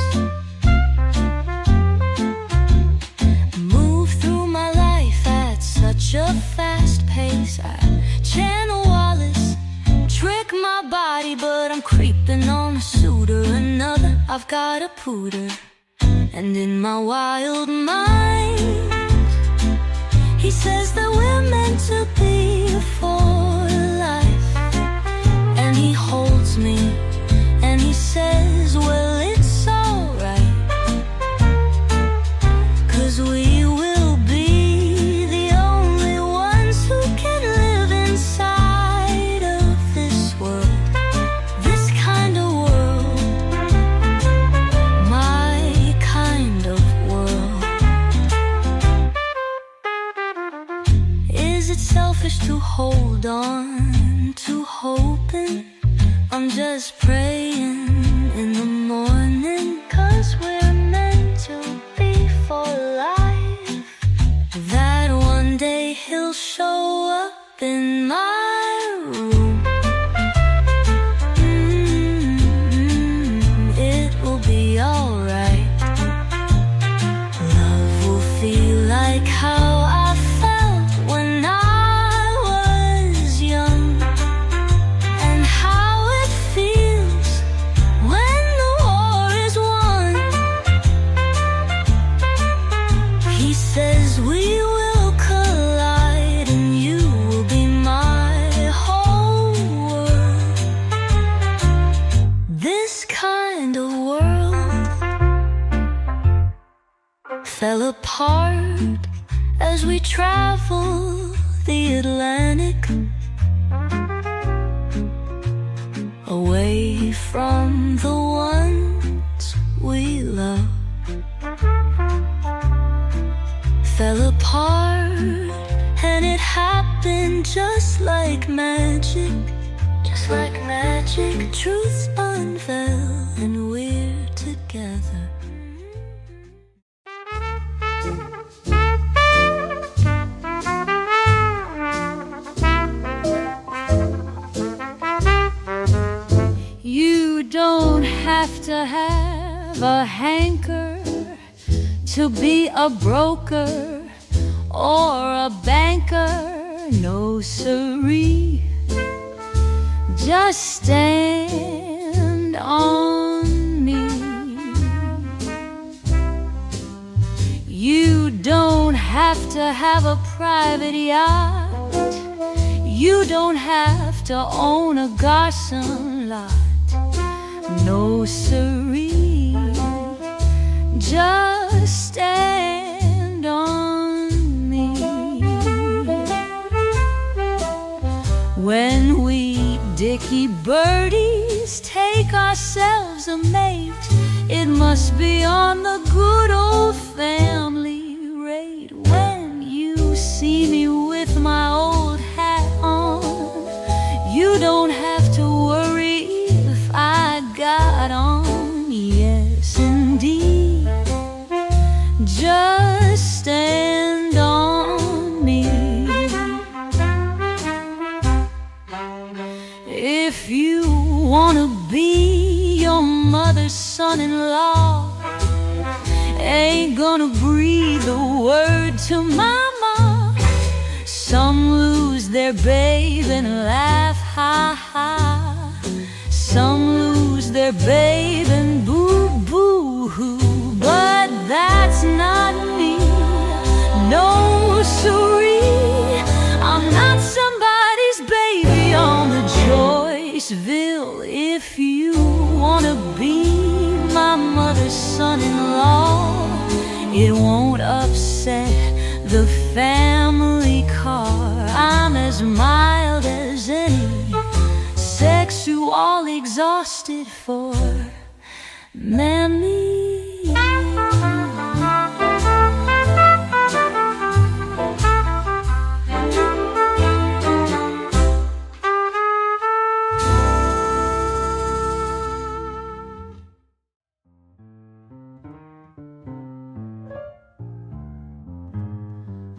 E: Move through my life at such a fast pace. I channel Wallace, trick my body, but I'm creeping on a suitor. Another, I've got a pooter. And in my wild mind, he says that we're meant to be for life. And he holds me and he says, well, it's alright, 'cause we will be the only ones who can live inside of this world. This kind of world, my kind of world. Is it selfish to hold on to hoping? I'm just praying in the morning, 'cause we're meant to be for life. That one day he'll show up in my room. It will be alright. Love will feel like how I felt when I was young, and how it feels when the war is won. He says we will collide and you will be my whole world. This kind of world fell apart as we traveled the Atlantic, away from the ones we love. Fell apart, and it happened just like magic. Just like magic, truths unveil and we're together.
A: You don't have to have a hanker to be a broker or a banker, no siree. Just stand on me. You don't have to have a private yacht. You don't have to own a Garson lot. No siree, just stand on me. When we dicky birdies take ourselves a mate, it must be on the good old family rate. When you see me with my old hat on, you don't have to worry if I got on. Yes, indeed, just stand on me. If you wanna be your mother's son-in-law, ain't gonna breathe a word to mama. Some lose their babe and laugh, ha ha. Some lose their babe and boo boo hoo. But that's not me, no siree. I'm not somebody's baby on the Joyceville. If you wanna be my mother's son-in-law, it won't upset the family car. I'm as mild as any, sexual exhausted for Mammy.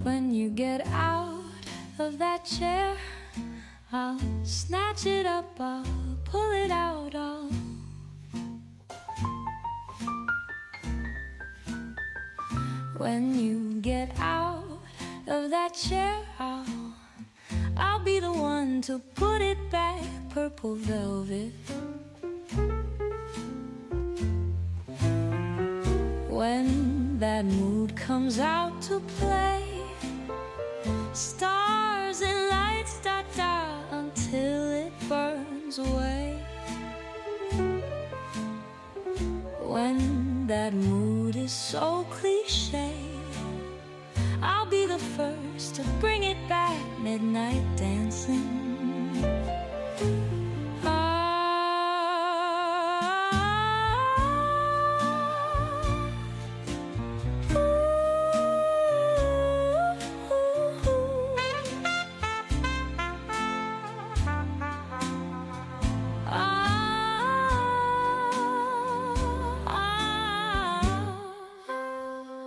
A: When you get out of that chair, I'll snatch it up, I'll pull it out, when you get out of that chair, I'll be the one to put it back, purple velvet. When that mood comes out to play, stars and lights da-da until it burns away. When that mood is so cliche, I'll be the first to bring it back, midnight dancing.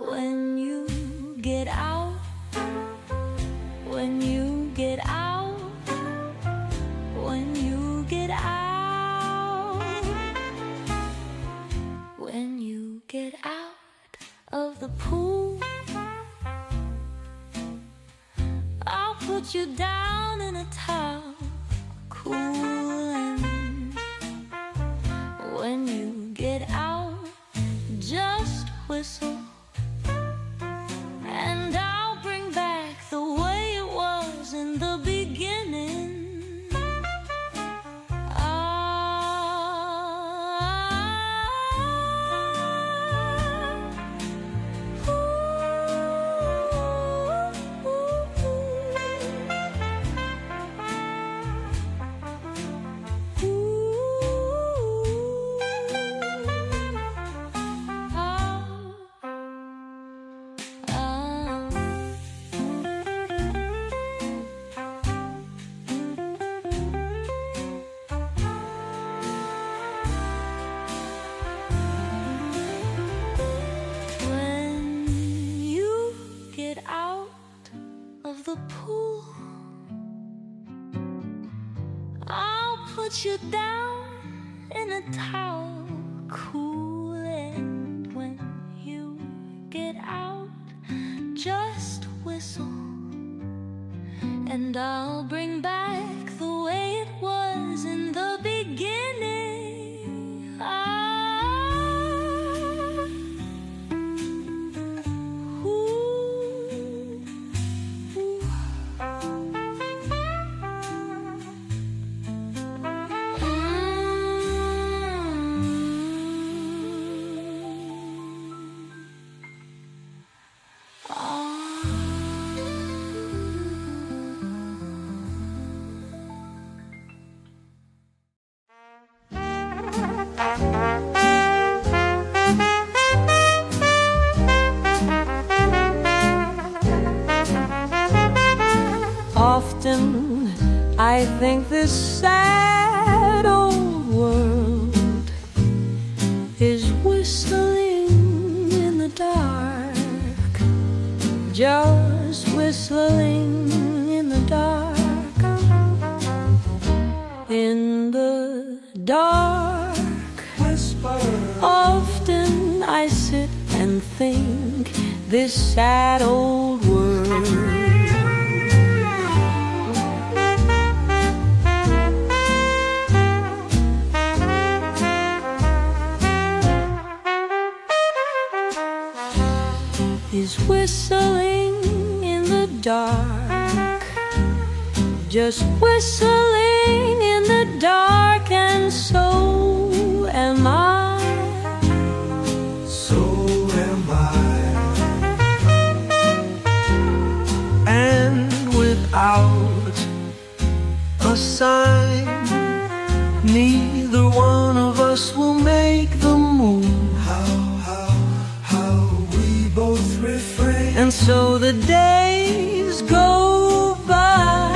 A: When you get out, when you get out, when you get out, when you get out of the pool, I'll put you down in a towel, cooling. When you get out, just whistle, and I'll bring back the way it was in the beginning. The pool, I'll put you down in a towel, cool. And when you get out, just whistle, and I'll bring back the way it was in the beginning. Often I think this sad old world is whistling in the dark, just whistling in the dark, in the dark. Whisper. Often I sit and think this sad old world is whistling in the dark, just whistling in the dark, and so am I.
D: So am I. And without a sign, neither one of us will make the move. Both refrain. And so the days go by,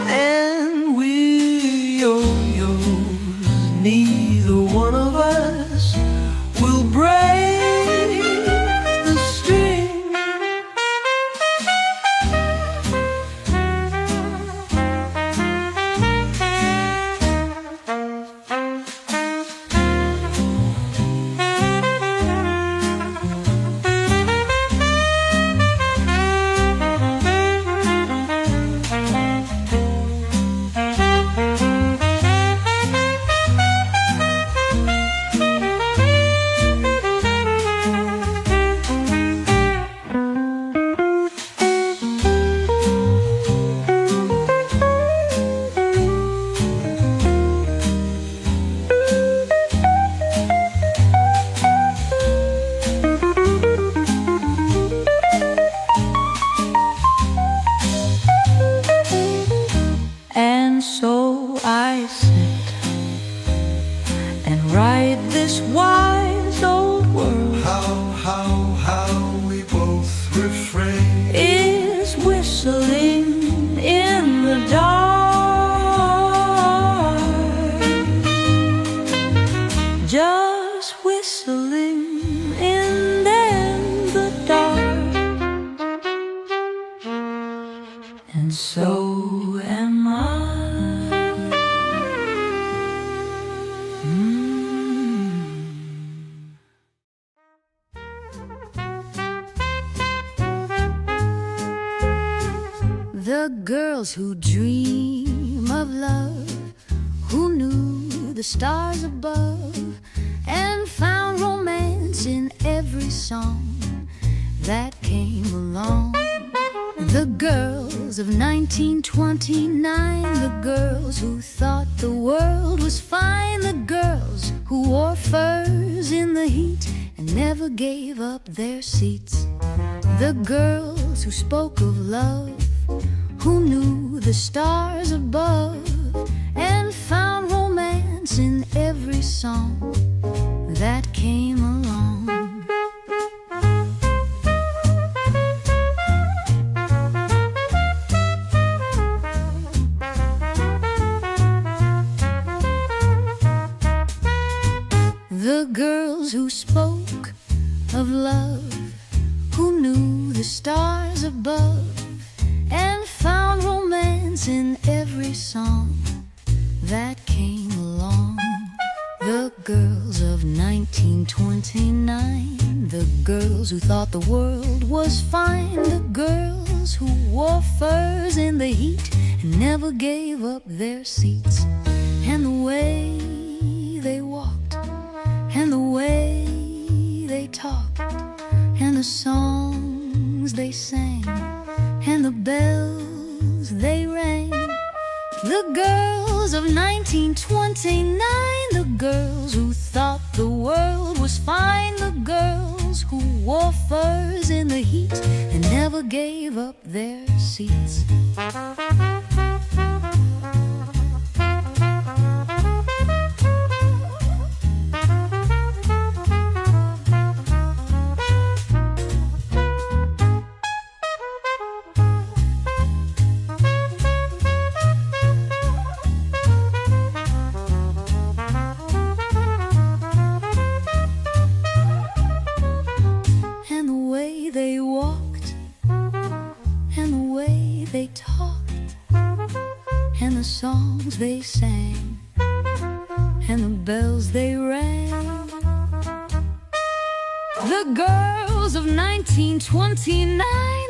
D: and we yo-yos, neither one of us will break the string.
C: how we both refrain
A: is whistling in the dark, just whistling in the dark. And so am I.
E: The girls who dream of love, who knew the stars above, and found romance in every song that came along. The girls of 1929, the girls who thought the world was fine, the girls who wore furs in the heat and never gave up their seats. The girls who spoke of love, who knew the stars above, and found romance in every song that came along. The girls who spoke of love, who knew the stars above, and found romance in every song that came along. The girls of 1929, the girls who thought the world was fine, the girls who wore furs in the heat and never gave up their seats. And the way they walked, and the way they talked, and the songs they sang, and the bells they rang. The girls of 1929, the girls who thought the world was fine, the girls who wore furs in the heat and never gave up their seats. They walked, and the way they talked, and the songs they sang, and the bells they rang. The girls of 1929,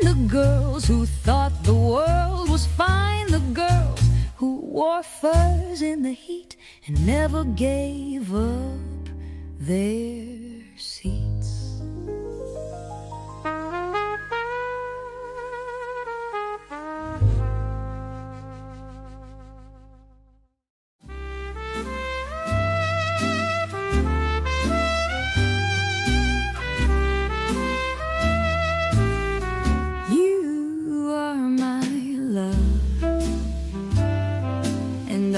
E: the girls who thought the world was fine, the girls who wore furs in the heat and never gave up their seats.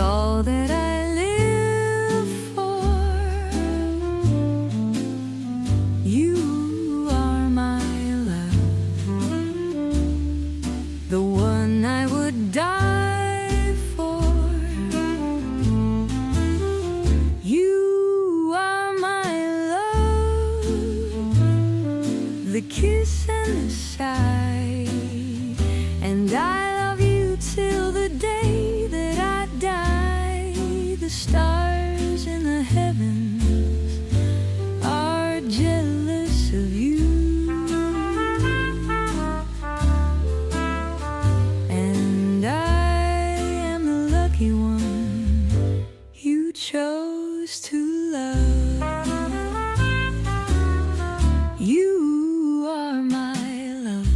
A: All that I live for, you are my love, the one I would die for. You are my love, the kiss and the sigh, and I love you till the day that I die. The stars in the heavens are jealous of you, and I am the lucky one you chose to love. You are my love,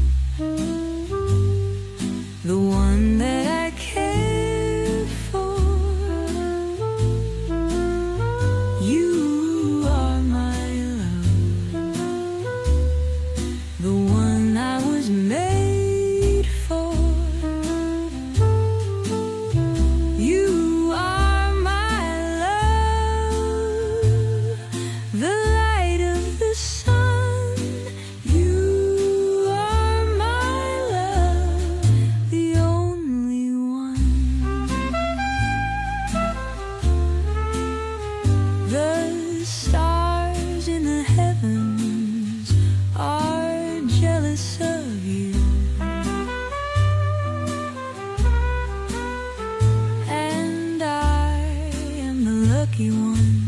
A: jealous of you. And I am the lucky one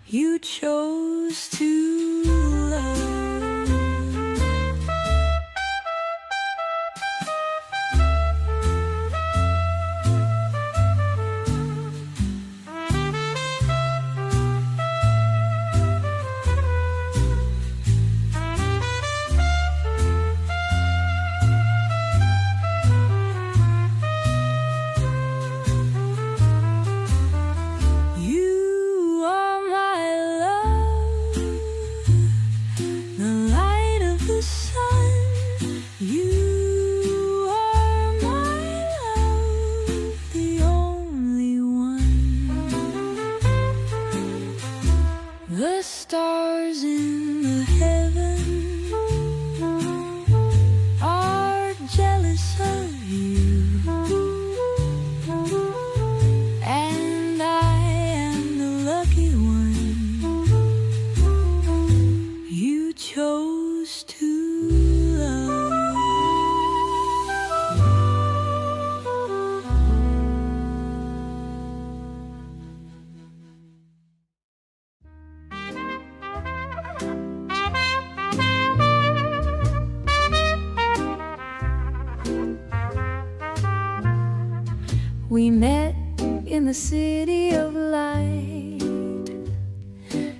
A: you chose to love. The stars in the heaven are jealous of you, and I am the lucky one you chose to love. We met in the city of light.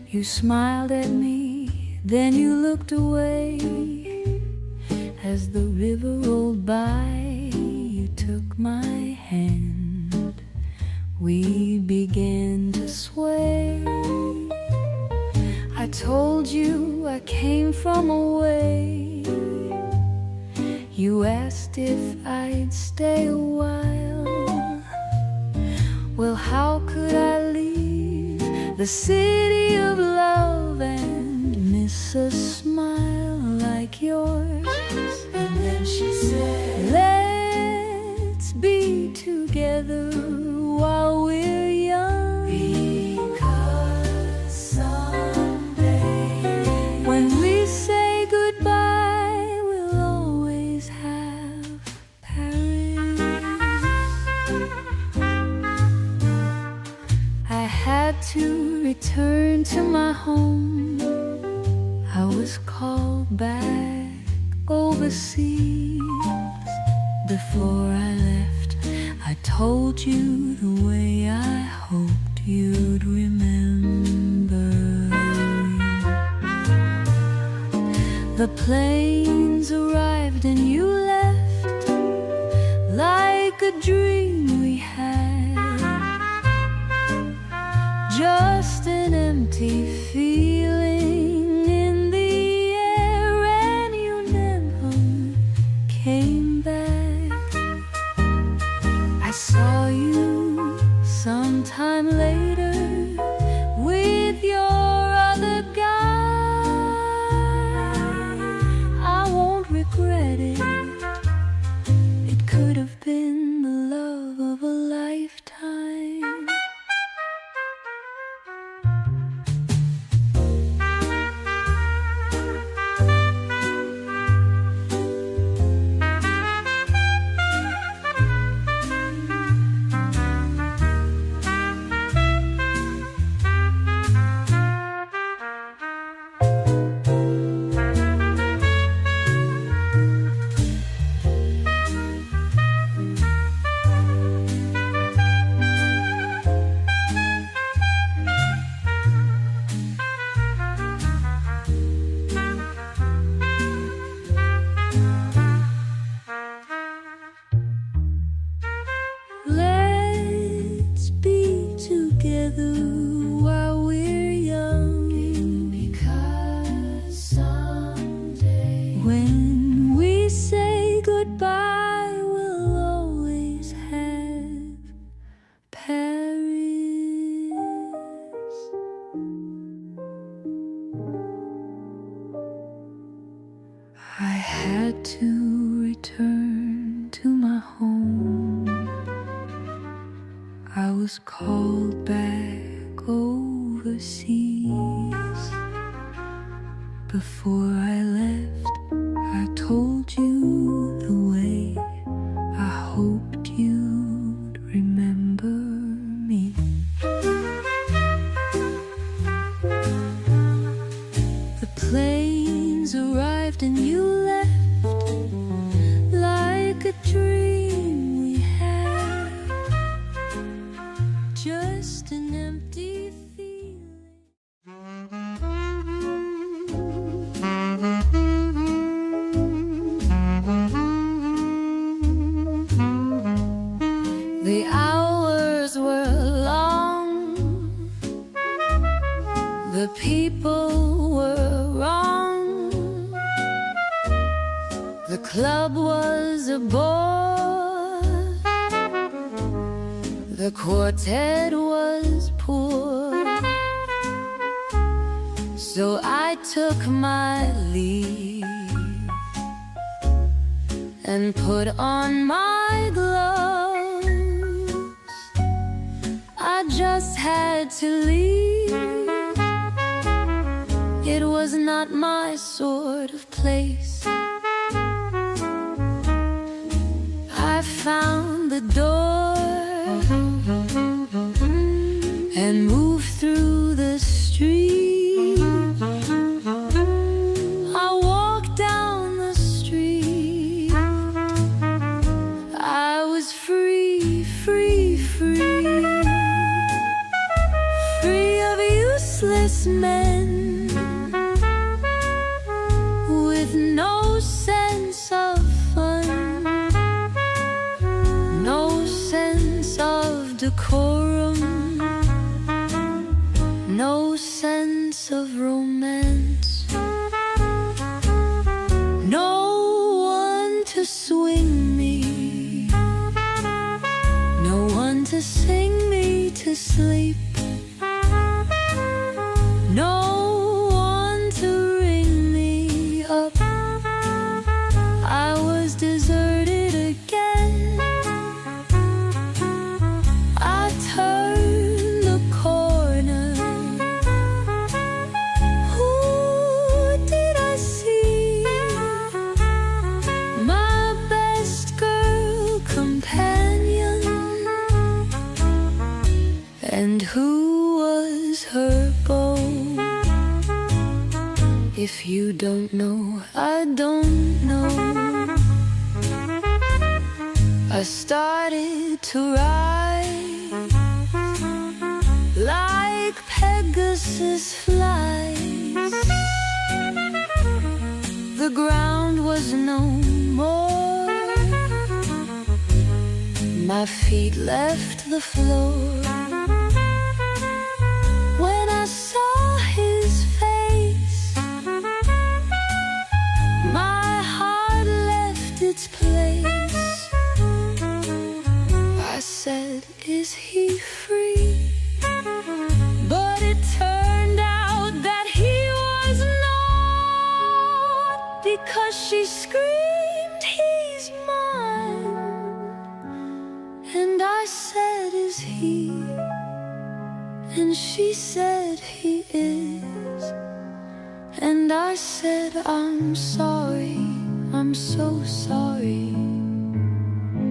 A: You smiled at me, then you looked away. As the river rolled by, you took my hand. We began to sway. I told you I came from away. You asked if I'd stay a while. Well, how could I leave the city of love and miss a smile like yours? And then she said, let's be together while we're young, because someday when we say goodbye, we'll always have Paris. I had to return to my home. I was called back overseas. Before I left, I told you the way I hoped you'd remember. The planes arrived and you left like a dream we had. Just an empty feeling in the air, and you never came back. I saw you sometime later with your other guy. I won't regret it. It could have been the love of a lifetime. Let's be together while we're young, because someday when we say goodbye, we'll always have Paris. I had to return to my home. I was called back overseas. Before I left, I moved and you left, like a dream we had, just an empty feeling. The hours were long, the people were wrong, the club was a bore, the quartet was poor. So I took my leave and put on my gloves. I just had to leave. It was not my sort of place. I found the door and moved through the street. I walked down the street. I was free, free, free, free of useless men with no sense of fun, no sense of decorum, no sense of romance, no one to swing me, no one to sing me to sleep, no one to ring me up. I was deserted again. I turned the corner. Who did I see? My best girl companion. And who was her beau? If you don't know, I don't know. I started to rise like Pegasus flies. The ground was no more. My feet left the floor. When I saw his face, my heart left its place. I said, is he free? But it turned out that he was not, because she screamed, he's mine. And I said, is he? And she said, he is. And I said, I'm sorry, I'm so sorry.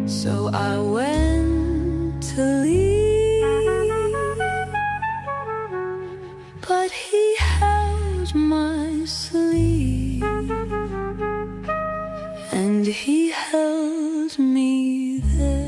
A: So I went to leave, but he held my sleeve, and he held me there.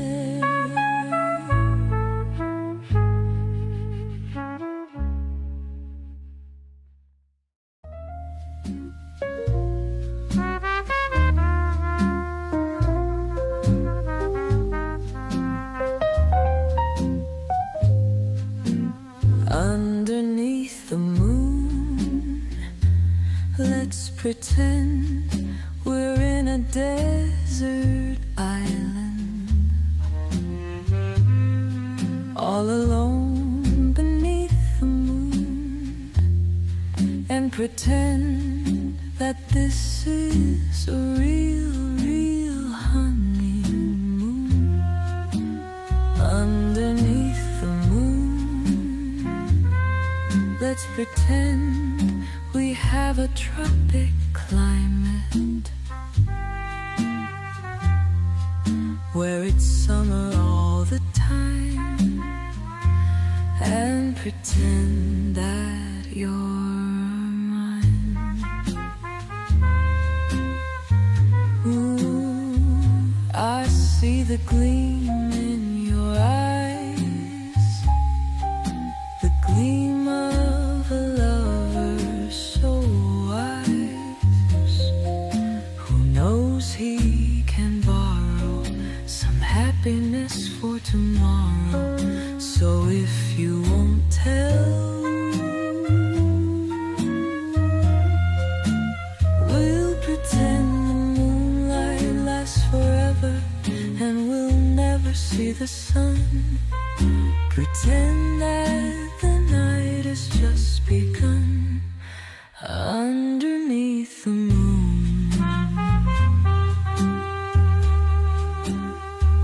A: Underneath the moon, let's pretend we're in a desert island, all alone beneath the moon, and pretend that this is a real, real honeymoon. Underneath the moon, let's pretend we have a tropic climate, where it's summer all the time, and pretend that you're mine. see the gleam in your eyes, the gleam of a lover so wise, who knows he can borrow some happiness for tomorrow. So if you won't tell, we'll pretend the moonlight lasts forever and we'll never see the sun. Pretend that the night has just begun underneath the moon.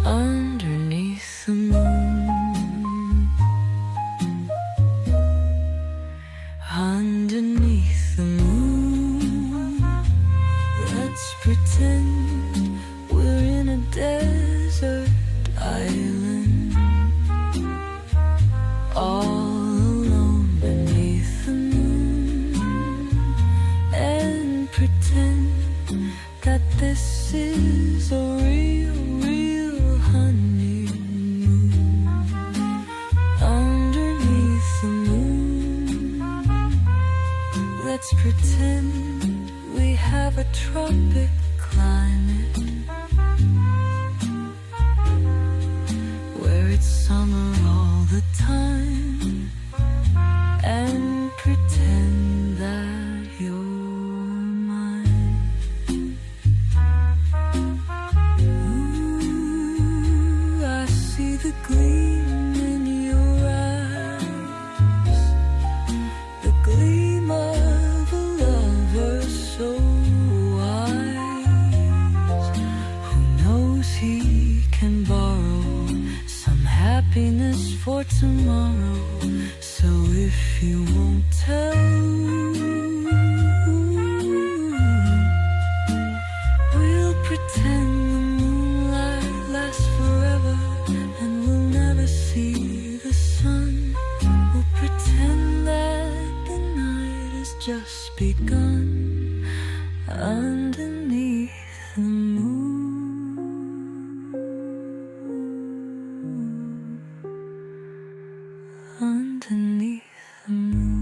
A: Underneath the moon. Underneath the moon. Let's pretend we're in a desert island, all alone beneath the moon, and pretend that this is a real honeymoon. Underneath the moon, let's pretend we have a tropic climate where it's summer all the time, and pretend that you're mine. Ooh, I see the gleam in your eyes, the gleam of a lover so wise, who knows he can borrow some happiness for tomorrow. So if you won't tell, we'll pretend the moonlight lasts forever and we'll never see the sun. We'll pretend that the night has just begun underneath the moon. Underneath the moon.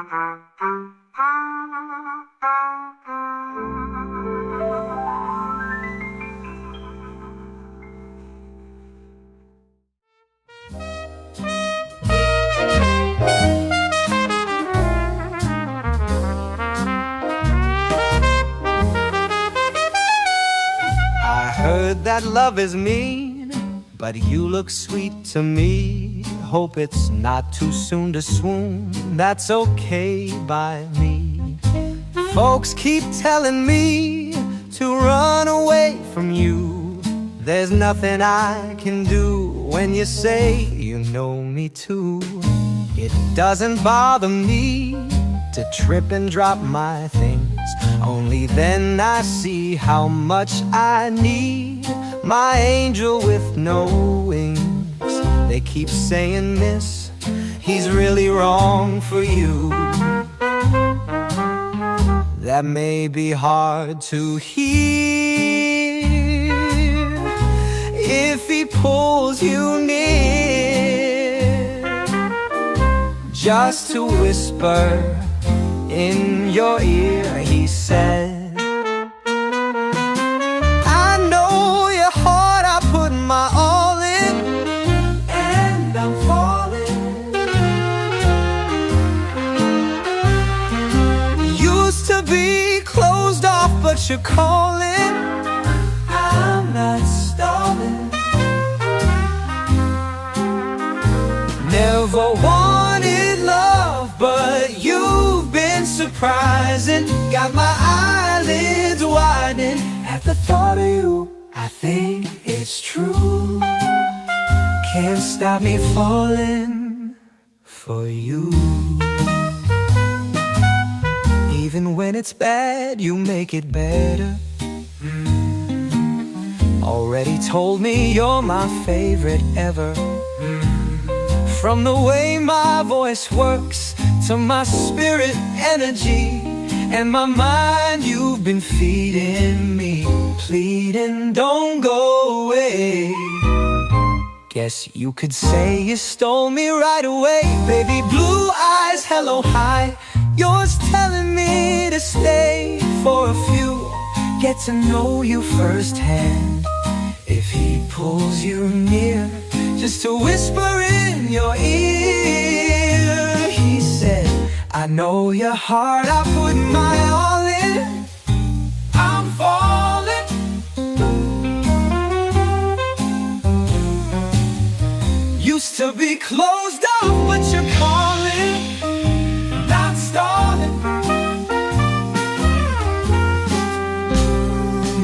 D: I heard that love is mean, but you look sweet to me. Hope it's not too soon to swoon, that's okay by me. Folks keep telling me to run away from you. There's nothing I can do when you say you know me too. It doesn't bother me to trip and drop my things. Only then I see how much I need my angel with no wings. They keep saying, miss, he's really wrong for you. That may be hard to hear if he pulls you near, just to whisper in your ear. He said, I know your heart, I put my all in, and I'm falling. Used to be closed off, but you're calling. I'm not stalling. Never wanted love, but you've been surprising. Got my eyelids widening at the thought of you. I think it's true. Can't stop me falling for you. Even when it's bad, you make it better. Already told me you're my favorite ever. From the way my voice works to my spirit energy and my mind, you've been feeding me, pleading, don't go away. Guess you could say you stole me right away. Baby blue eyes, hello, hi. Yours telling me to stay for a few, get to know you firsthand. If he pulls you near, just to whisper in your ear, he said, I know your heart, I put my all in, I'm falling. Used to be closed off, but you're calling, not stalling.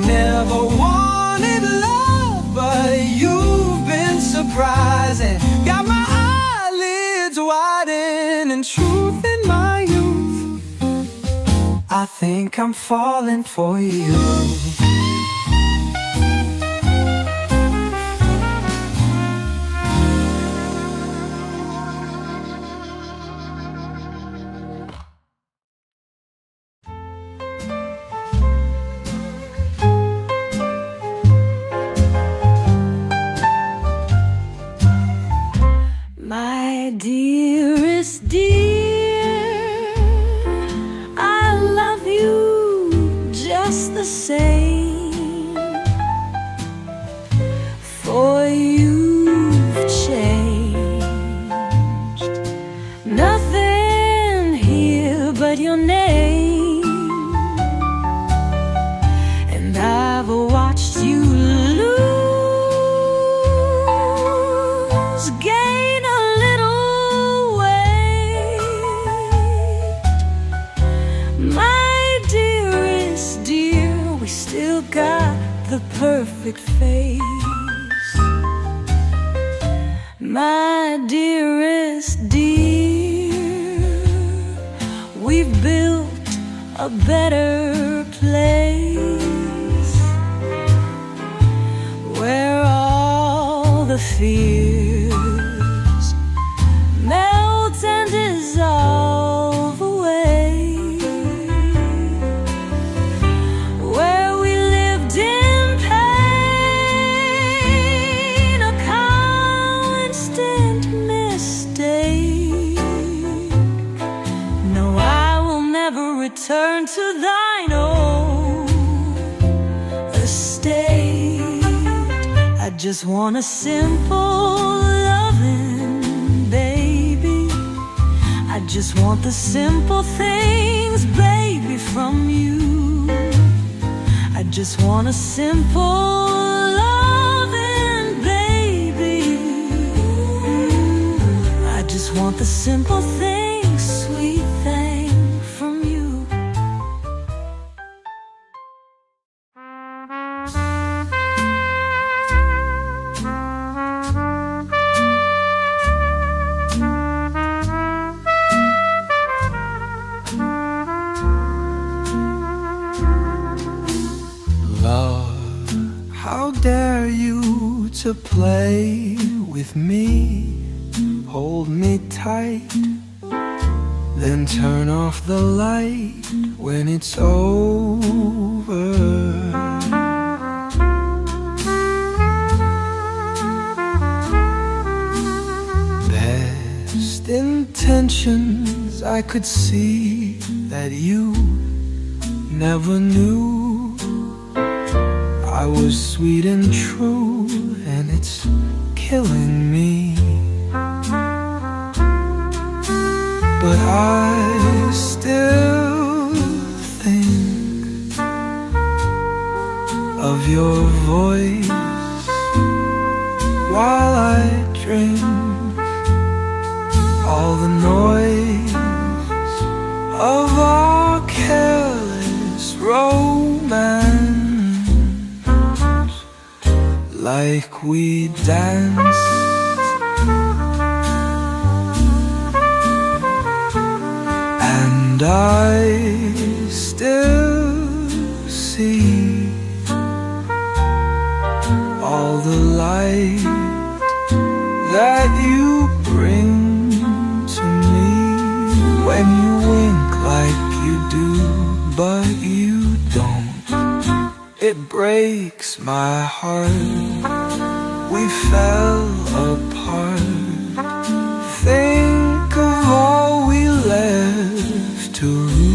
D: Never wanted love, but you've been surprising. Got my eyelids widened and truth in my youth. I think I'm falling for you.
A: My dearest dear, I love you just the same. For you've changed. Nothing here but your name. And I've watched you lose, gain a little weight. My dearest dear, we still got the perfect face. My dearest dear, we've built a better place, where all the fears melt and dissolve away, where we lived in pain, a constant mistake. No, return to thine own estate. I just want a simple loving, baby. I just want the simple things, baby, from you. I just want a simple loving, baby. I just want the simple things, sweet thing from you.
D: How dare you to play with me? Hold me tight, then turn off the light when it's over. Best intentions, I could see that you never knew I was sweet and true, and it's killing me. But I still think of your voice while I drink all the noise of our careless romance. Like we dance, and I still see all the light that you bring to me when you wink like you do, but you don't. It breaks my heart, we fell apart. Think of all we left to ruin.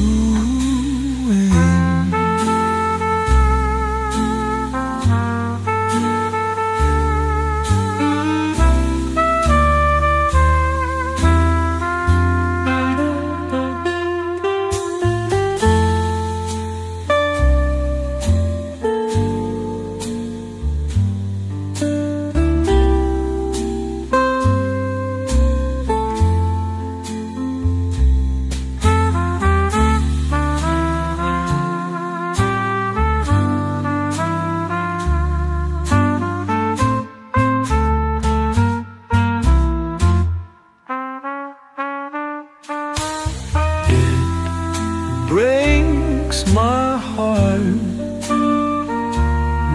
D: Breaks my heart,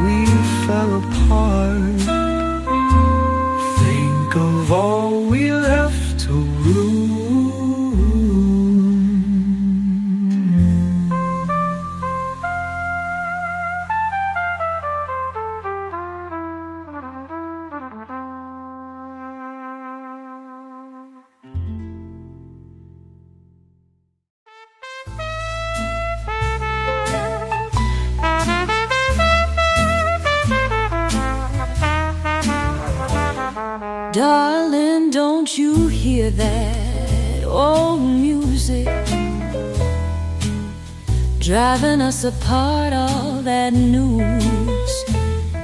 D: we fell apart. Think of all we left to ruin.
A: Darling, don't you hear that old music driving us apart, all that news?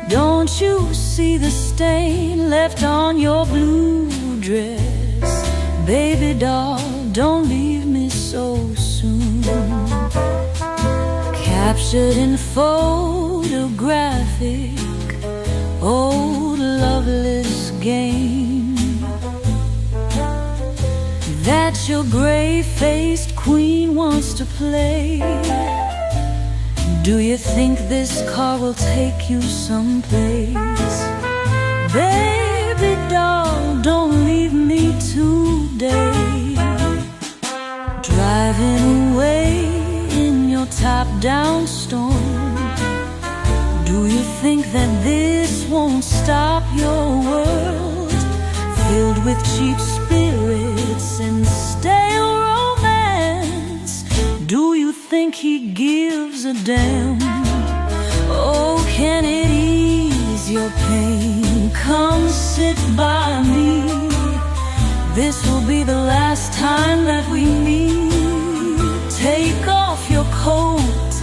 A: Don't you see the stain left on your blue dress? Baby doll, don't leave me so soon. Captured in photographic old loveless game that your gray-faced queen wants to play. Do you think this car will take you someplace? Baby doll, don't leave me today. Driving away in your top-down storm, do you think that this won't stop your world filled with cheap spirits and stale romance? Do you think think he gives a damn. Oh, can it ease your pain? Come sit by me. This will be the last time that we meet. Take off your coat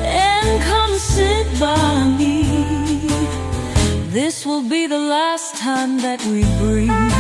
A: and come sit by me. This will be the last time that we breathe.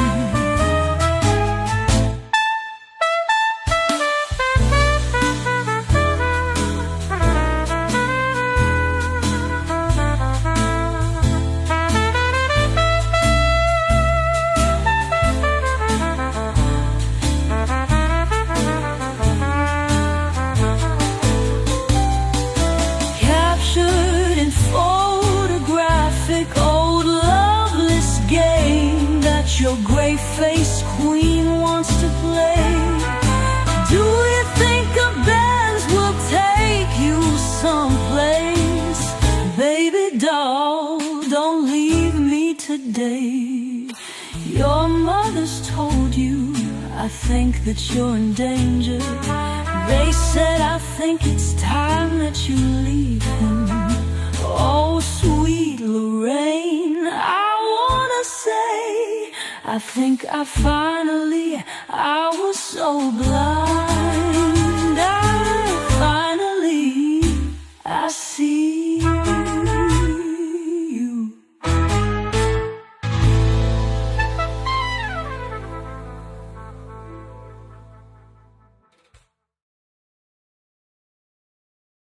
A: Your gray-faced queen wants to play. Do you think a Benz will take you someplace? Baby doll, don't leave me today. Your mother's told you, I think that you're in danger. They said, I think it's time that you leave him. Oh, sweet Lorraine, I wanna say, I think I was so blind, I see.